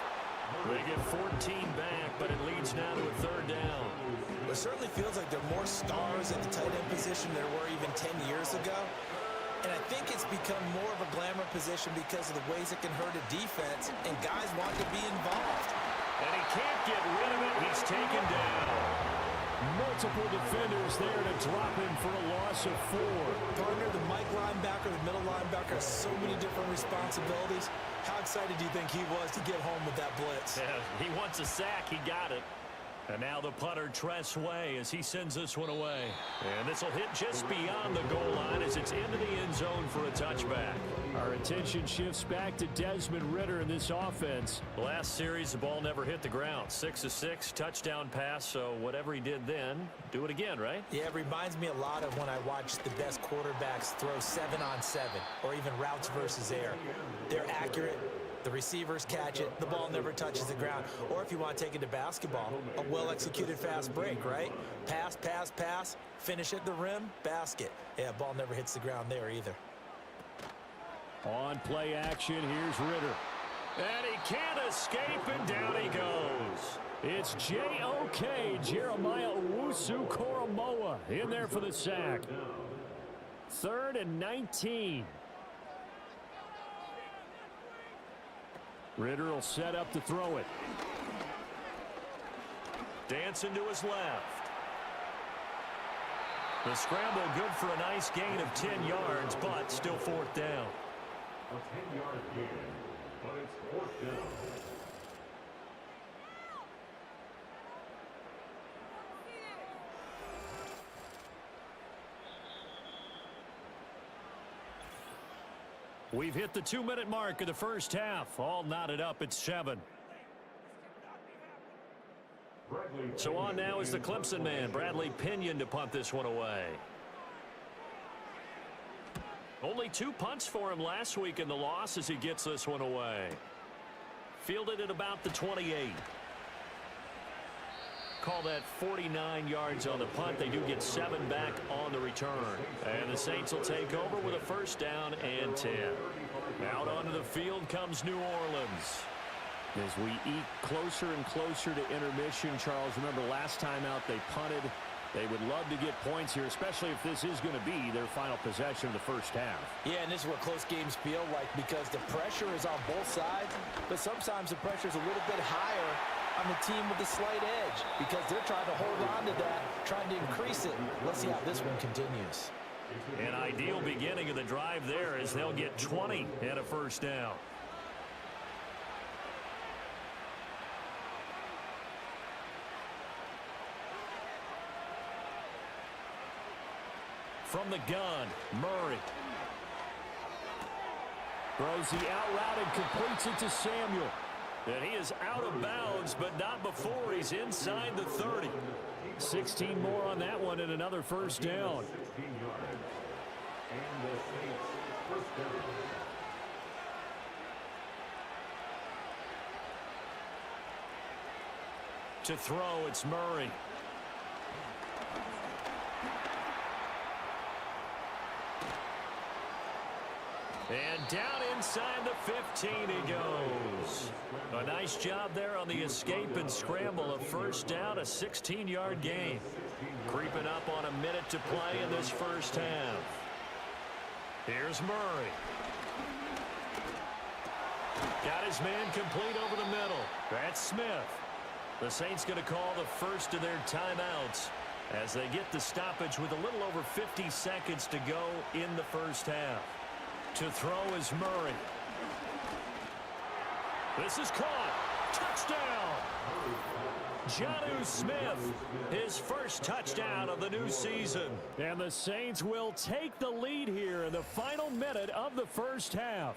They get 14 back, but it leads now to a 3rd down. It certainly feels like there are more stars at the tight end position than there were even 10 years ago. And I think it's become more of a glamour position because of the ways it can hurt a defense, and guys want to be involved. And he can't get rid of it. He's taken down. Multiple defenders there to drop him for a loss of 4. Partner, the Mike linebacker, the middle linebacker, has so many different responsibilities. How excited do you think he was to get home with that blitz? Yeah, he wants a sack. He got it. And now the punter, Tress Way, as he sends this one away. And this will hit just beyond the goal line as it's into the end zone for a touchback. Our attention shifts back to Desmond Ridder in this offense. Last series, the ball never hit the ground. 6 of 6, touchdown pass, so whatever he did then, do it again, right? Yeah, it reminds me a lot of when I watch the best quarterbacks throw 7-on-7 or even routes versus air. They're accurate. The receivers catch it. The ball never touches the ground. Or if you want to take it to basketball, a well-executed fast break, right? Pass, pass, pass, finish at the rim, basket. Yeah, ball never hits the ground there either. On play action, here's Ridder. And he can't escape, and down he goes. It's J.O.K. Jeremiah Owusu-Koramoah in there for the sack. 3rd and 19. Ridder will set up to throw it. Dancing to his left. The scramble good for a nice gain of 10 yards, but still 4th down. A 10-yard gain, but it's 4th down. We've hit the 2-minute mark of the first half. All knotted up at 7. So on now is the Clemson man, Bradley Pinion, to punt this one away. Only 2 punts for him last week in the loss as he gets this one away. Fielded at about the 28. Call that 49 yards on the punt. They do get 7 back on the return. And the Saints will take over with a 1st down and 10. Out onto the field comes New Orleans. As we eke closer and closer to intermission, Charles, remember last time out they punted. They would love to get points here, especially if this is going to be their final possession of the first half. Yeah, and this is what close games feel like because the pressure is on both sides, but sometimes the pressure is a little bit higher on the team with the slight edge because they're trying to hold on to that, trying to increase it. Let's see how this one continues. An ideal beginning of the drive there as they'll get 20 and a first down. From the gun, Murray. Throws the out route and completes it to Samuel. And he is out of bounds, but not before he's inside the 30. 16 more on that one and another first down. To throw, it's Murray. And down inside the 15 he goes. A nice job there on the escape and scramble. A first down, a 16-yard gain. Creeping up on a minute to play in this first half. Here's Murray. Got his man complete over the middle. That's Smith. The Saints going to call the first of their timeouts as they get the stoppage with a little over 50 seconds to go in the first half. To throw is Murray. This is caught. Touchdown. Jonnu Smith, his first touchdown of the new season. And the Saints will take the lead here in the final minute of the first half.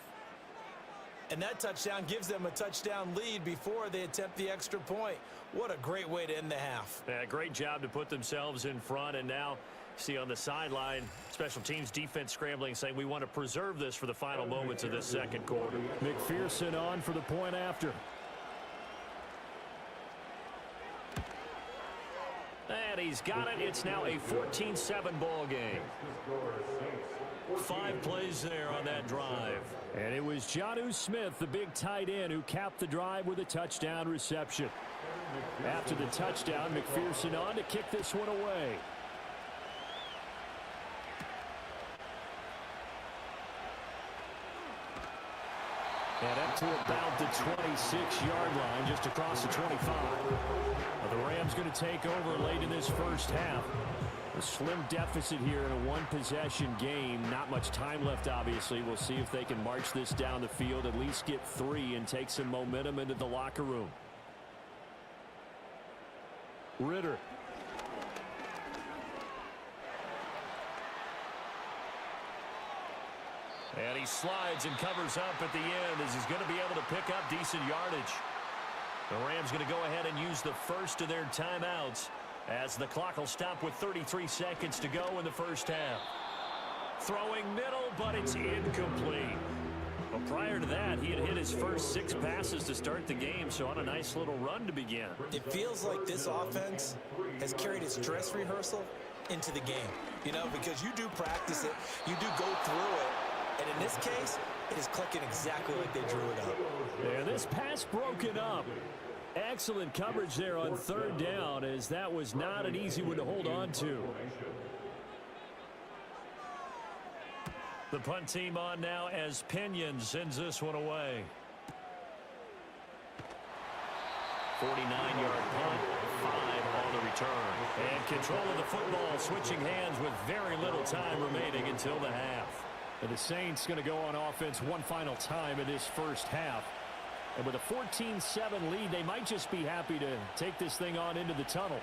And that touchdown gives them a touchdown lead before they attempt the extra point. What a great way to end the half. Yeah, great job to put themselves in front, and now see on the sideline, special teams defense scrambling, saying we want to preserve this for the final moments of this second quarter. McPherson on for the point after. And he's got it. It's now a 14-7 ball game. 5 plays there on that drive. And it was Jonnu Smith, the big tight end, who capped the drive with a touchdown reception. After the touchdown, McPherson on to kick this one away. And up to about the 26-yard line, just across the 25. The Rams going to take over late in this first half. A slim deficit here in a one-possession game. Not much time left, obviously. We'll see if they can march this down the field, at least get 3, and take some momentum into the locker room. Ritter. And he slides and covers up at the end as he's going to be able to pick up decent yardage. The Rams going to go ahead and use the first of their timeouts as the clock will stop with 33 seconds to go in the first half. Throwing middle, but it's incomplete. Well, prior to that, he had hit his first 6 passes to start the game, so on a nice little run to begin. It feels like this offense has carried its dress rehearsal into the game. You know, because you do practice it, you do go through it, and in this case, it is clicking exactly like they drew it up. Yeah, this pass broken up. Excellent coverage there on third down, as that was not an easy one to hold on to. The punt team on now as Pinion sends this one away. 49-yard punt, 5 on the return. And control of the football, switching hands with very little time remaining until the half. And the Saints going to go on offense one final time in this first half. And with a 14-7 lead, they might just be happy to take this thing on into the tunnel.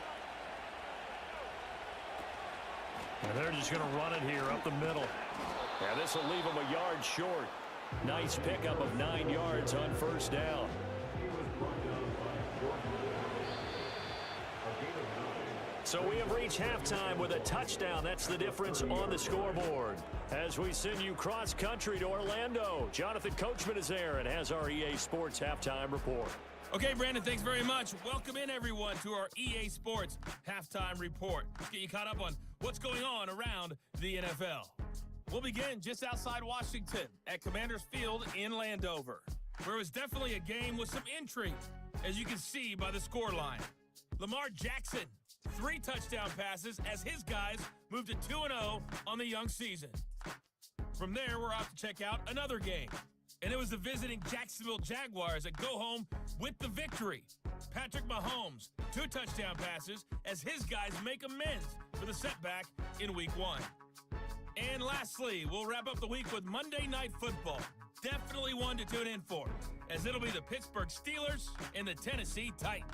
And they're just going to run it here up the middle. Yeah, this will leave them a yard short. Nice pickup of 9 yards on first down. So we have reached halftime with a touchdown. That's the difference on the scoreboard. As we send you cross-country to Orlando, Jonathan Coachman is there and has our EA Sports Halftime Report. Okay, Brandon, thanks very much. Welcome in, everyone, to our EA Sports Halftime Report. Let's get you caught up on what's going on around the NFL. We'll begin just outside Washington at Commanders Field in Landover, where it was definitely a game with some intrigue, as you can see by the scoreline. Lamar Jackson, 3 touchdown passes as his guys moved to 2-0 on the young season. From there, we're off to check out another game. And it was the visiting Jacksonville Jaguars that go home with the victory. Patrick Mahomes, 2 touchdown passes as his guys make amends for the setback in Week 1. And lastly, we'll wrap up the week with Monday Night Football. Definitely one to tune in for, as it'll be the Pittsburgh Steelers and the Tennessee Titans.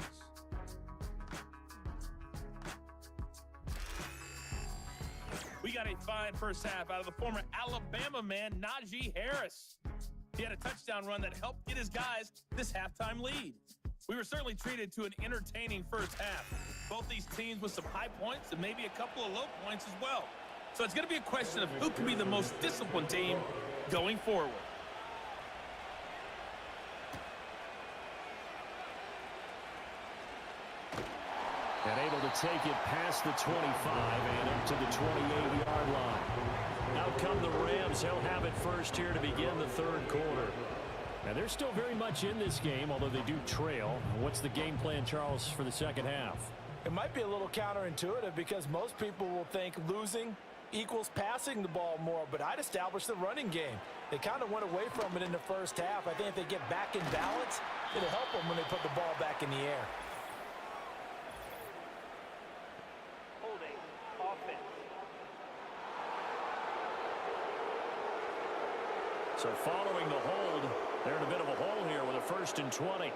We got a fine first half out of the former Alabama man, Najee Harris. He had a touchdown run that helped get his guys this halftime lead. We were certainly treated to an entertaining first half. Both these teams with some high points and maybe a couple of low points as well. So it's going to be a question of who can be the most disciplined team going forward. And able to take it past the 25 and up to the 28-yard line. Out come the Rams. They'll have it first here to begin the third quarter. And they're still very much in this game, although they do trail. What's the game plan, Charles, for the second half? It might be a little counterintuitive because most people will think losing equals passing the ball more, but I'd establish the running game. They kind of went away from it in the first half. I think if they get back in balance, it'll help them when they put the ball back in the air. Holding offense. So following the hold, they're in a bit of a hole here with a 1st and 20.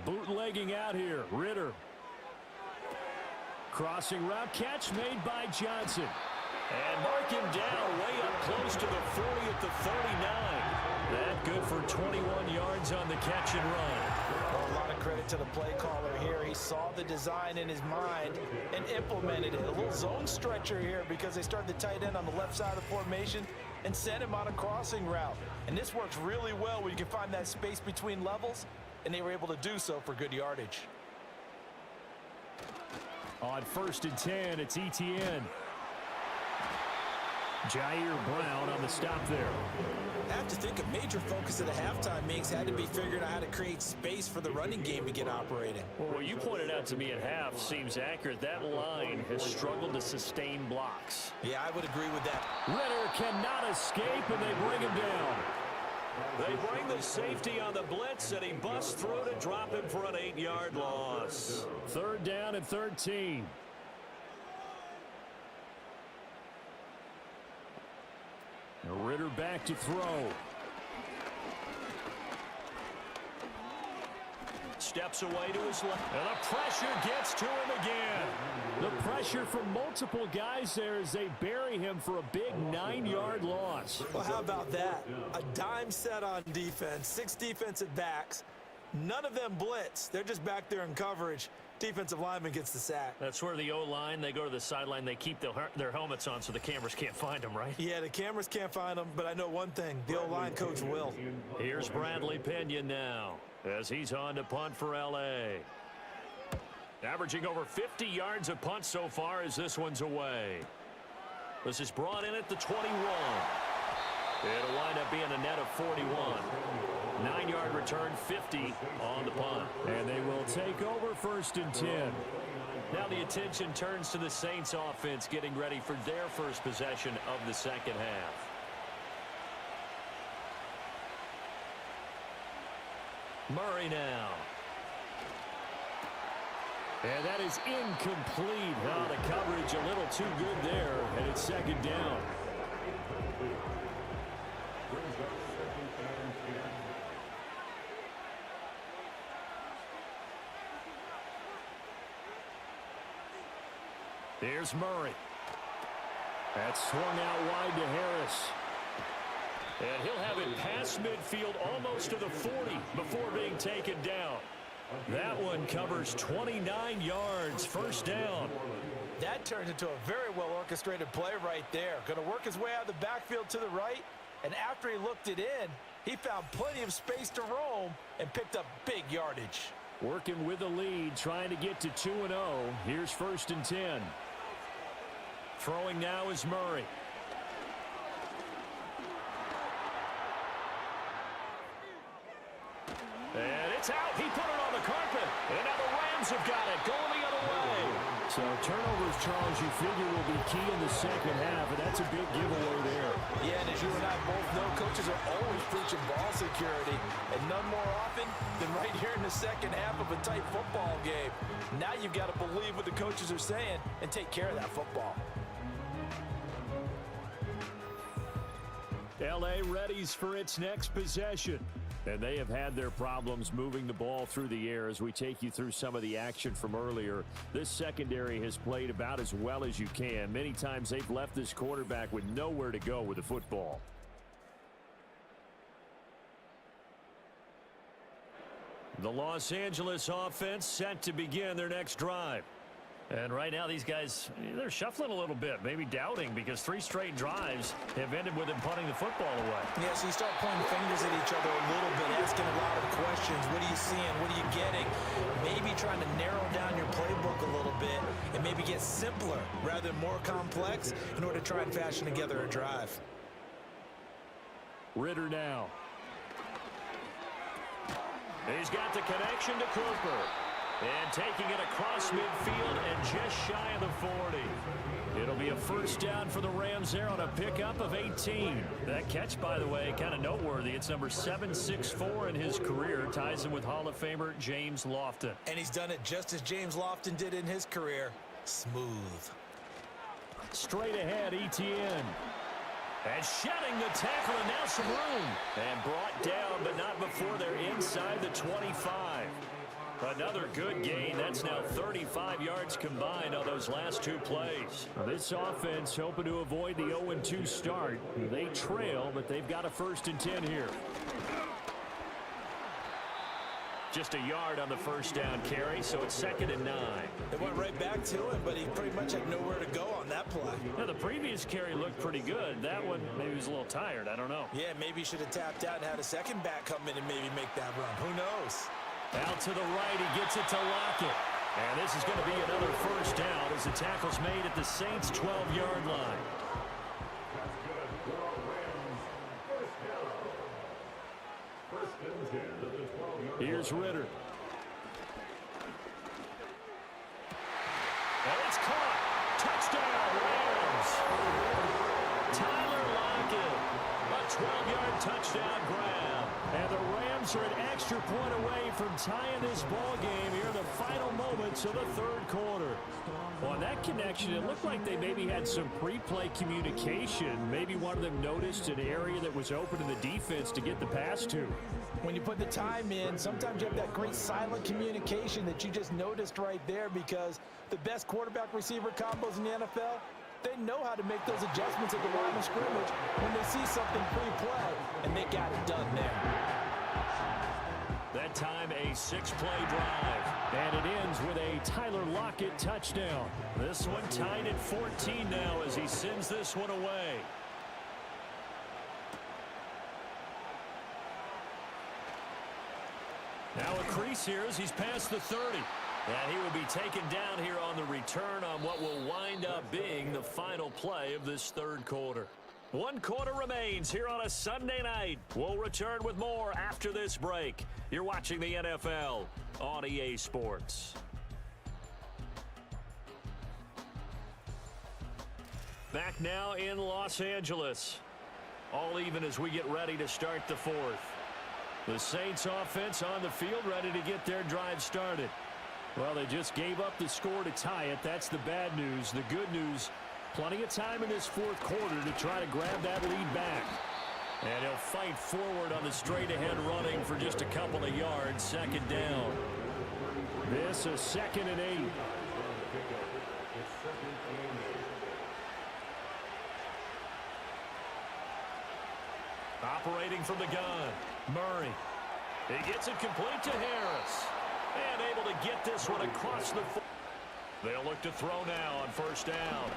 Bootlegging out here, Ritter. Crossing route, catch made by Johnson. And mark him down way up close to the 40 at the 39. That good for 21 yards on the catch and run. Well, a lot of credit to the play caller here. He saw the design in his mind and implemented it. A little zone stretcher here because they started the tight end on the left side of the formation and sent him on a crossing route. And this works really well when you can find that space between levels, and they were able to do so for good yardage. On 1st and 10, it's Etienne. Jair Brown on the stop there. I have to think a major focus of the halftime meetings had to be figuring out how to create space for the running game to get operating. Well, what you pointed out to me at half seems accurate. That line has struggled to sustain blocks. Yeah, I would agree with that. Ritter cannot escape, and they bring him down. They bring the safety on the blitz, and he busts through to drop him for an 8-yard loss. 3rd down and 13. Ritter back to throw. Steps away to his left. And the pressure gets to him again. The pressure from multiple guys there as they bury him for a big 9-yard loss. Well, how about that? A dime set on defense, 6 defensive backs. None of them blitz. They're just back there in coverage. Defensive lineman gets the sack. That's where the O-line, they go to the sideline, they keep their helmets on so the cameras can't find them, right? Yeah, the cameras can't find them, but I know one thing. The O-line coach will. Here's Bradley Pinion now as he's on to punt for L.A. Averaging over 50 yards a punt so far as this one's away. This is brought in at the 21. It'll wind up being a net of 41. 9-yard return, 50 on the punt. And they will take over 1st and 10. Now the attention turns to the Saints offense getting ready for their first possession of the second half. Murray now. And that is incomplete. Oh, the coverage a little too good there, and it's 2nd down. Here's Murray. That's swung out wide to Harris. And he'll have it past midfield almost to the 40 before being taken down. That one covers 29 yards, 1st down. That turns into a very well-orchestrated play right there. Going to work his way out of the backfield to the right, and after he looked it in, he found plenty of space to roam and picked up big yardage. Working with the lead, trying to get to 2-0. Here's 1st and 10. Throwing now is Murray. And it's out. He put it on the carpet. And now the Rams have got it. Going the other way. So turnovers, Charles, you figure will be key in the second half, and that's a big giveaway there. Yeah, and as you and I both know, coaches are always preaching ball security, and none more often than right here in the second half of a tight football game. Now you've got to believe what the coaches are saying and take care of that football. L.A. readies for its next possession. And they have had their problems moving the ball through the air as we take you through some of the action from earlier. This secondary has played about as well as you can. Many times they've left this quarterback with nowhere to go with the football. The Los Angeles offense set to begin their next drive. And right now, these guys, they're shuffling a little bit, maybe doubting, because 3 straight drives have ended with them punting the football away. Yeah, so you start pointing fingers at each other a little bit, asking a lot of questions. What are you seeing? What are you getting? Maybe trying to narrow down your playbook a little bit and maybe get simpler rather than more complex in order to try and fashion together a drive. Ritter now. He's got the connection to Cooper. And taking it across midfield and just shy of the 40. It'll be a first down for the Rams there on a pickup of 18. That catch, by the way, kind of noteworthy. It's number 764 in his career. Ties him with Hall of Famer James Lofton. And he's done it just as James Lofton did in his career. Smooth. Straight ahead, Etienne. And shedding the tackle, and now some room. And brought down, but not before they're inside the 25. Another good gain. That's now 35 yards combined on those last 2 plays. This offense hoping to avoid the 0-2 start. They trail, but they've got a 1st and 10 here. Just a yard on the first down carry, so it's 2nd and 9. It went right back to him, but he pretty much had nowhere to go on that play. Now, the previous carry looked pretty good. That one, maybe he was a little tired. I don't know. Yeah, maybe he should have tapped out and had a second back come in and maybe make that run. Who knows? Out to the right, he gets it to Lockett. And this is going to be another first down as the tackle's made at the Saints' 12-yard line. Here's Ritter. And it's caught. Touchdown, Rams. Tyler Lockett. A 12-yard touchdown grab. And the Rams are an extra point away from tying this ball game here in the final moments of the 3rd quarter. On that connection, it looked like they maybe had some pre-play communication. Maybe one of them noticed an area that was open to the defense to get the pass to. When you put the time in, sometimes you have that great silent communication that you just noticed right there, because the best quarterback-receiver combos in the NFL, they know how to make those adjustments at the line of scrimmage when they see something pre-play, and they got it done there. That time a 6-play drive, and it ends with a Tyler Lockett touchdown. This one tied at 14 now as he sends this one away. Now a crease here as he's past the 30. And he will be taken down here on the return on what will wind up being the final play of this 3rd quarter. 1 quarter remains here on a Sunday night. We'll return with more after this break. You're watching the NFL on EA Sports. Back now in Los Angeles. All even as we get ready to start the 4th. The Saints offense on the field ready to get their drive started. Well, they just gave up the score to tie it. That's the bad news. The good news, plenty of time in this 4th quarter to try to grab that lead back. And he'll fight forward on the straight-ahead running for just a couple of yards. 2nd down. This is 2nd and 8. Operating from the gun, Murray. He gets it complete to Harris. And able to get this one across the... They'll look to throw now on 1st down.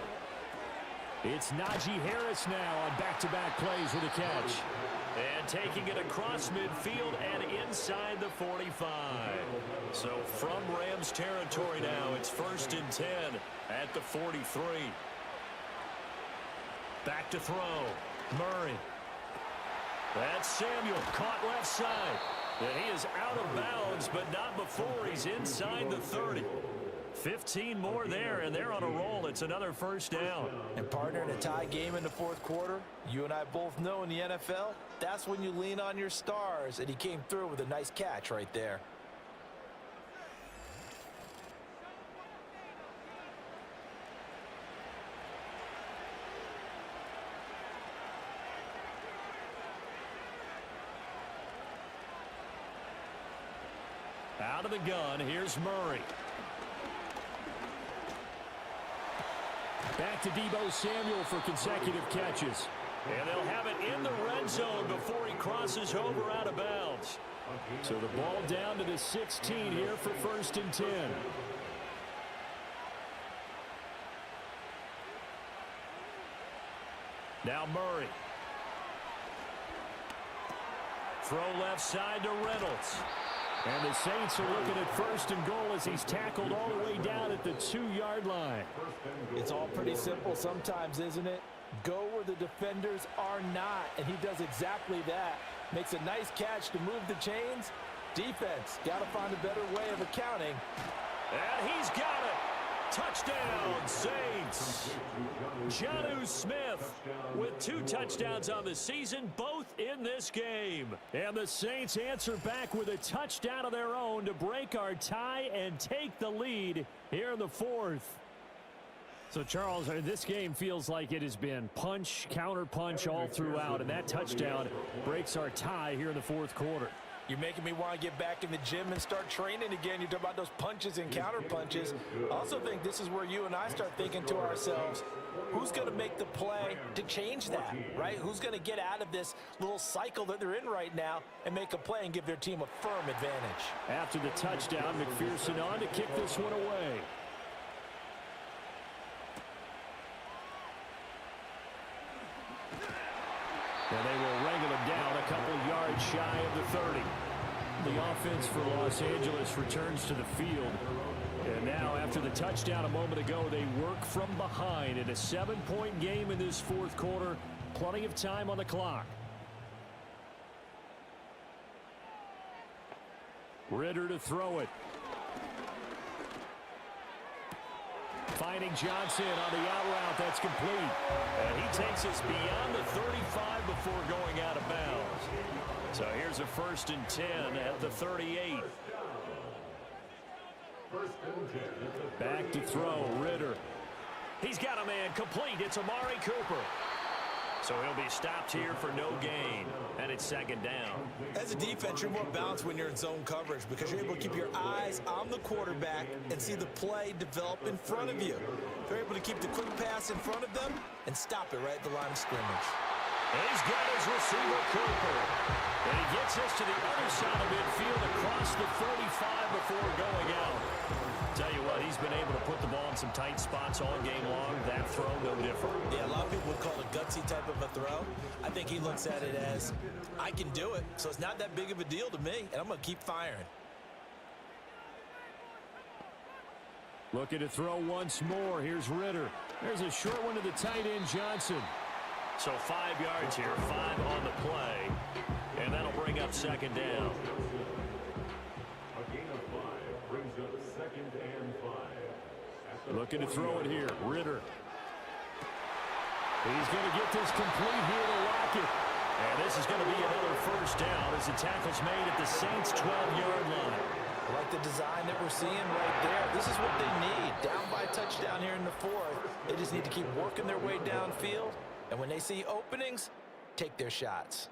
It's Najee Harris now on back-to-back plays with a catch. And taking it across midfield and inside the 45. So from Rams territory now, it's 1st and 10 at the 43. Back to throw. Murray. That's Samuel, caught left side. And he is out of bounds, but not before he's inside the 30. 15 more there, and they're on a roll. It's another first down. And partner, in a tie game in the fourth quarter, you and I both know in the NFL, that's when you lean on your stars, and he came through with a nice catch right there. Out of the gun, here's Murray. Back to Deebo Samuel for consecutive catches. And they'll have it in the red zone before he crosses over out of bounds. So the ball down to the 16 here for 1st and 10. Now Murray. Throw left side to Reynolds. And the Saints are looking at 1st and goal as he's tackled all the way down at the 2-yard line. It's all pretty simple sometimes, isn't it? Go where the defenders are not, and he does exactly that. Makes a nice catch to move the chains. Defense, got to find a better way of accounting. And he's got it. Touchdown, Saints. Jonnu Smith with 2 touchdowns on the season, both in this game. And the Saints answer back with a touchdown of their own to break our tie and take the lead here in the 4th. So, Charles, this game feels like it has been punch, counter punch all throughout, and that touchdown breaks our tie here in the 4th quarter. You're making me want to get back in the gym and start training again. You talk about those punches and counter punches. I also think this is where you and I start thinking to ourselves, who's going to make the play to change that, right? Who's going to get out of this little cycle that they're in right now and make a play and give their team a firm advantage? After the touchdown, McPherson on to kick this one away. And they will wrangle him down a couple yards shy of the 30. The offense for Los Angeles returns to the field. And now, after the touchdown a moment ago, they work from behind in a 7-point game in this 4th quarter. Plenty of time on the clock. Ritter to throw it. Finding Johnson on the out route. That's complete. And he takes us beyond the 35 before going out of bounds. So here's a 1st and 10 at the 38. Back to throw. Ritter. He's got a man complete. It's Amari Cooper. So he'll be stopped here for no gain. And it's 2nd down. As a defense, you're more balanced when you're in zone coverage because you're able to keep your eyes on the quarterback and see the play develop in front of you. You're able to keep the quick pass in front of them and stop it right at the line of scrimmage. And he's got his receiver, Cooper. And he gets us to the other side of midfield across the 35 before going out. Tell you what, he's been able to put the ball in some tight spots all game long. That throw, no different. Yeah, a lot of people would call it a gutsy type of a throw. I think he looks at it as, I can do it, so it's not that big of a deal to me, and I'm going to keep firing. Looking to throw once more. Here's Ritter. There's a short one to the tight end, Johnson. So 5 yards here, 5 on the play. And that'll bring up 2nd down. A gain of 5 brings up 2nd and 5. Looking to throw it here. Ritter. He's going to get this complete here to Lockett. And this is going to be another 1st down as the tackle's made at the Saints' 12-yard line. I like the design that we're seeing right there. This is what they need. Down by a touchdown here in the 4th. They just need to keep working their way downfield. And when they see openings, take their shots.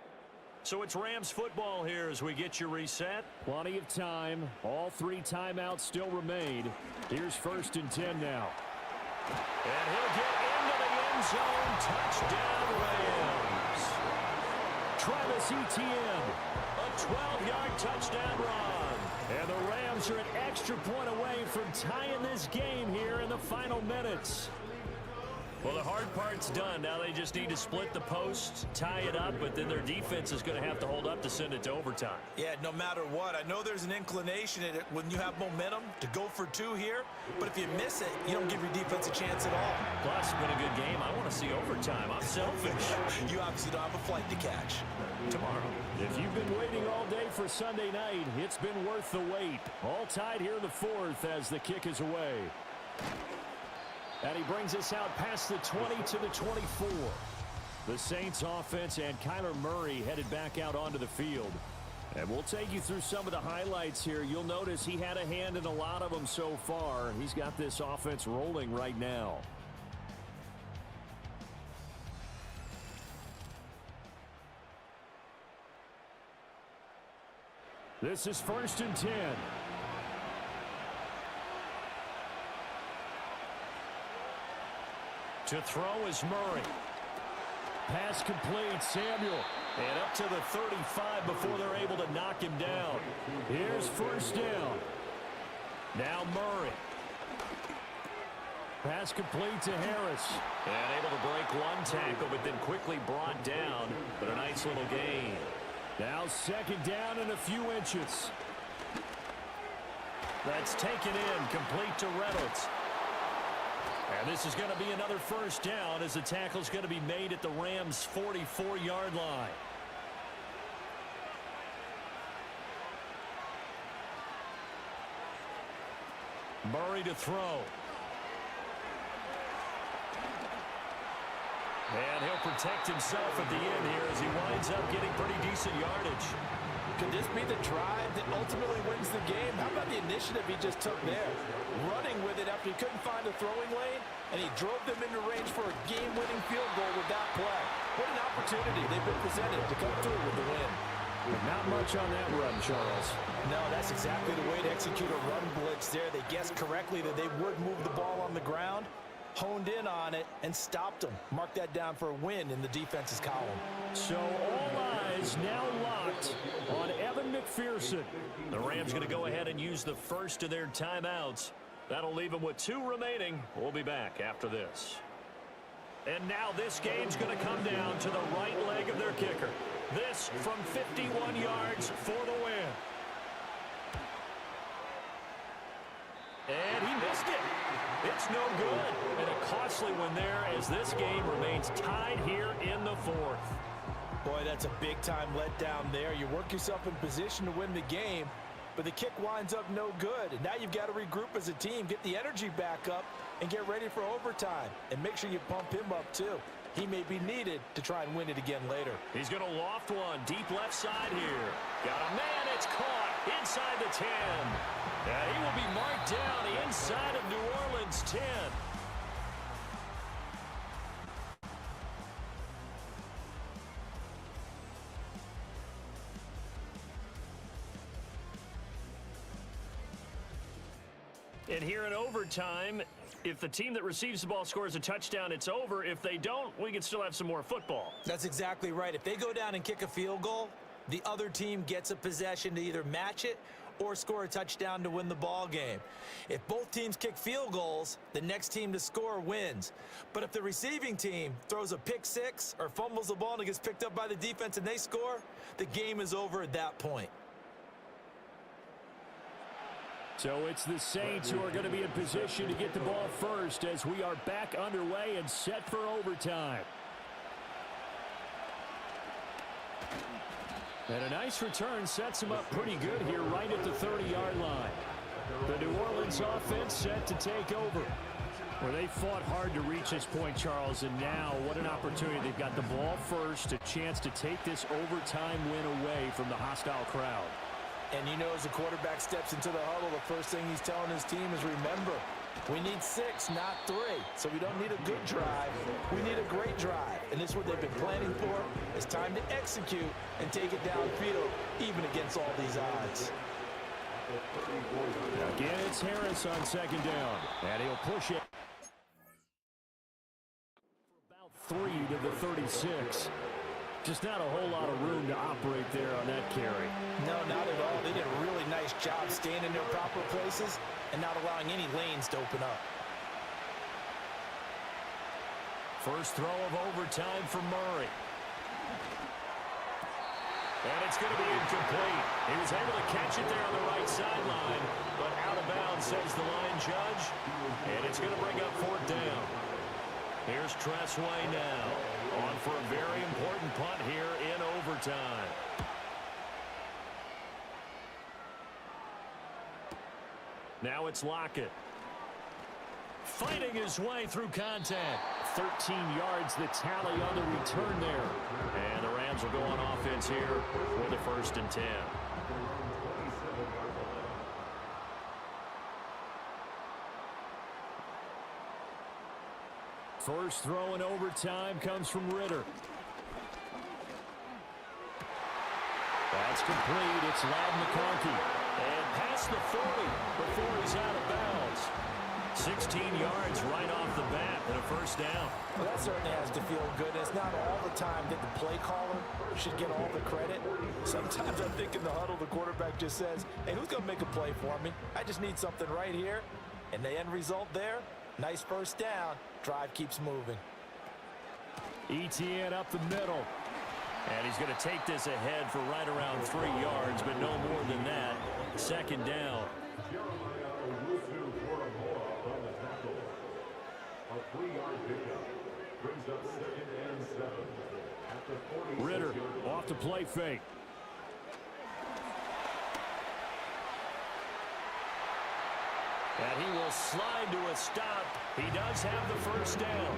So it's Rams football here as we get you reset. Plenty of time. All 3 timeouts still remain. Here's 1st and 10 now. And he'll get into the end zone. Touchdown, Rams. Travis Etienne. A 12-yard touchdown run. And the Rams are an extra point away from tying this game here in the final minutes. Well, the hard part's done. Now they just need to split the posts, tie it up, but then their defense is going to have to hold up to send it to overtime. Yeah, no matter what. I know there's an inclination in it when you have momentum to go for 2 here, but if you miss it, you don't give your defense a chance at all. Plus, it's been a good game. I want to see overtime. I'm selfish. You obviously don't have a flight to catch. Tomorrow. If you've been waiting all day for Sunday night. It's been worth the wait. All tied here in the fourth as the kick is away. And he brings us out past the 20 to the 24. The Saints offense and Kyler Murray headed back out onto the field. And we'll take you through some of the highlights here. You'll notice he had a hand in a lot of them so far. He's got this offense rolling right now. This is 1st and 10. To throw is Murray. Pass complete, Samuel. And up to the 35 before they're able to knock him down. Here's 1st down. Now Murray. Pass complete to Harris. And able to break one tackle, but then quickly brought down. But a nice little gain. Now 2nd down and a few inches. That's taken in, complete to Reynolds. And this is going to be another 1st down as the tackle's going to be made at the Rams' 44-yard line. Murray to throw. And he'll protect himself at the end here as he winds up getting pretty decent yardage. Could this be the drive that ultimately wins the game? How about the initiative he just took there? Running with it after he couldn't find a throwing lane, and he drove them into range for a game-winning field goal with that play. What an opportunity they've been presented to come through with the win. Not much on that run, Charles. No, that's exactly the way to execute a run blitz there. They guessed correctly that they would move the ball on the ground, honed in on it, and stopped them. Mark that down for a win in the defense's column. So all eyes now locked on Evan McPherson. The Rams going to go ahead and use the first of their timeouts. That'll leave them with 2 remaining. We'll be back after this. And now this game's going to come down to the right leg of their kicker. This from 51 yards for the win. And he missed it. It's no good. And a costly one there as this game remains tied here in the 4th. Boy, that's a big-time letdown there. You work yourself in position to win the game, but the kick winds up no good. And now you've got to regroup as a team, get the energy back up, and get ready for overtime. And make sure you pump him up, too. He may be needed to try and win it again later. He's going to loft one deep left side here. Got a man. It's caught inside the 10. And he will be marked down the inside of New Orleans 10. And here in overtime, if the team that receives the ball scores a touchdown, it's over. If they don't, we can still have some more football. That's exactly right. If they go down and kick a field goal, the other team gets a possession to either match it or score a touchdown to win the ball game. If both teams kick field goals, the next team to score wins. But if the receiving team throws a pick six or fumbles the ball and it gets picked up by the defense and they score, the game is over at that point. So it's the Saints who are going to be in position to get the ball first as we are back underway and set for overtime. And a nice return sets him up pretty good here right at the 30-yard line. The New Orleans offense set to take over. Well, they fought hard to reach this point, Charles, and now what an opportunity. They've got the ball first, a chance to take this overtime win away from the hostile crowd. And you know, as the quarterback steps into the huddle, the first thing he's telling his team is, remember, we need 6, not 3. So we don't need a good drive. We need a great drive. And this is what they've been planning for. It's time to execute and take it downfield, even against all these odds. Again, it's Harris on second down. And he'll push it. For about 3 to the 36. Just not a whole lot of room to operate there on that carry. No, not at all. They did a really nice job staying in their proper places and not allowing any lanes to open up. First throw of overtime for Murray. And it's going to be incomplete. He was able to catch it there on the right sideline, but out of bounds, says the line judge. And it's going to bring up 4th down. Here's Tressway now. On for a very important punt here in overtime. Now it's Lockett. Fighting his way through contact. 13 yards the tally on the return there. And the Rams will go on offense here for the 1st and 10. First throw in overtime comes from Ritter. That's complete. It's Ladd McConkey. And past the 40 before he's out of bounds. 16 yards right off the bat and a 1st down. Well, that certainly has to feel good. It's not all the time that the play caller should get all the credit. Sometimes I think in the huddle, the quarterback just says, hey, who's going to make a play for me? I just need something right here. And the end result there, nice 1st down. Drive keeps moving. ETN up the middle. And he's going to take this ahead for right around 3 yards, but no more than that. 2nd down. A 3-yard pickup brings up 2nd and 7 at the 46. Ritter off the play fake. And he will slide to a stop. He does have the 1st down.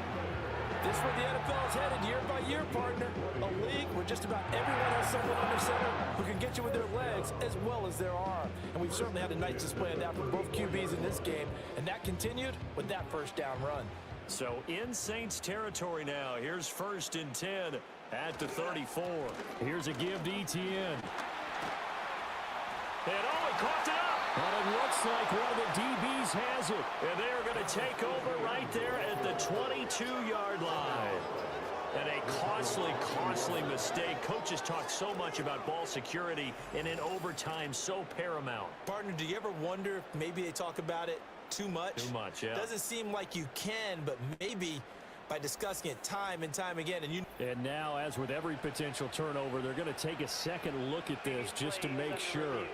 This is where the NFL is headed year by year, partner. A league where just about everyone has someone under center who can get you with their legs as well as their arm. And we've certainly had a nice display of that from both QBs in this game. And that continued with that 1st down run. So in Saints territory now. Here's 1st and 10 at the 34. Here's a give to ETN. And he caught it up. And it looks like one of the DBs has it. And they are going to take over right there at the 22-yard line. And a costly mistake. Coaches talk so much about ball security, and in overtime, so paramount. Partner, do you ever wonder if maybe they talk about it too much? Too much, yeah. Doesn't seem like you can, but maybe by discussing it time and time again. And now, as with every potential turnover, they're going to take a second look at this just to make sure.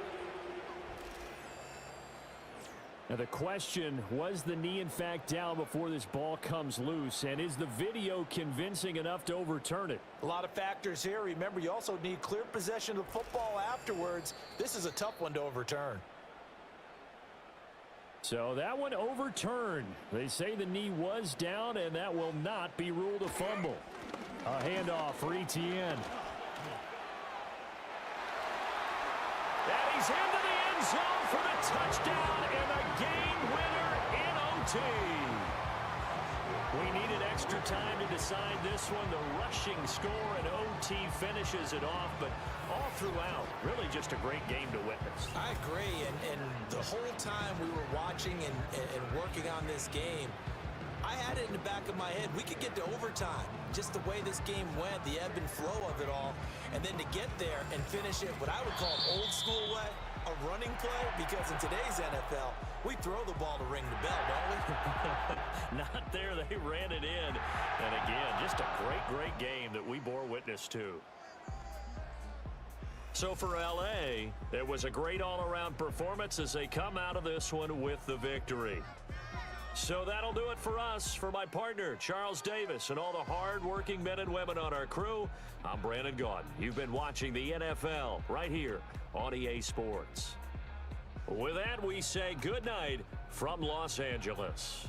Now the question, was the knee in fact down before this ball comes loose? And is the video convincing enough to overturn it? A lot of factors here. Remember, you also need clear possession of the football afterwards. This is a tough one to overturn. So that one overturned. They say the knee was down, and that will not be ruled a fumble. A handoff for ETN. And he's into the end zone for the touchdown and a game winner in OT. We needed extra time to decide this one. The rushing score and OT finishes it off, but all throughout, really just a great game to witness. I agree, and the whole time we were watching and working on this game, I had it in the back of my head. We could get to overtime. Just the way this game went, the ebb and flow of it all. And then to get there and finish it what I would call an old school way, a running play, because in today's NFL, we throw the ball to ring the bell, don't we? Not there. They ran it in. And again, just a great game that we bore witness to. So for LA, it was a great all-around performance as they come out of this one with the victory. So that'll do it for us. For my partner, Charles Davis, and all the hard-working men and women on our crew, I'm Brandon Gaudin. You've been watching the NFL right here on EA Sports. With that, we say good night from Los Angeles.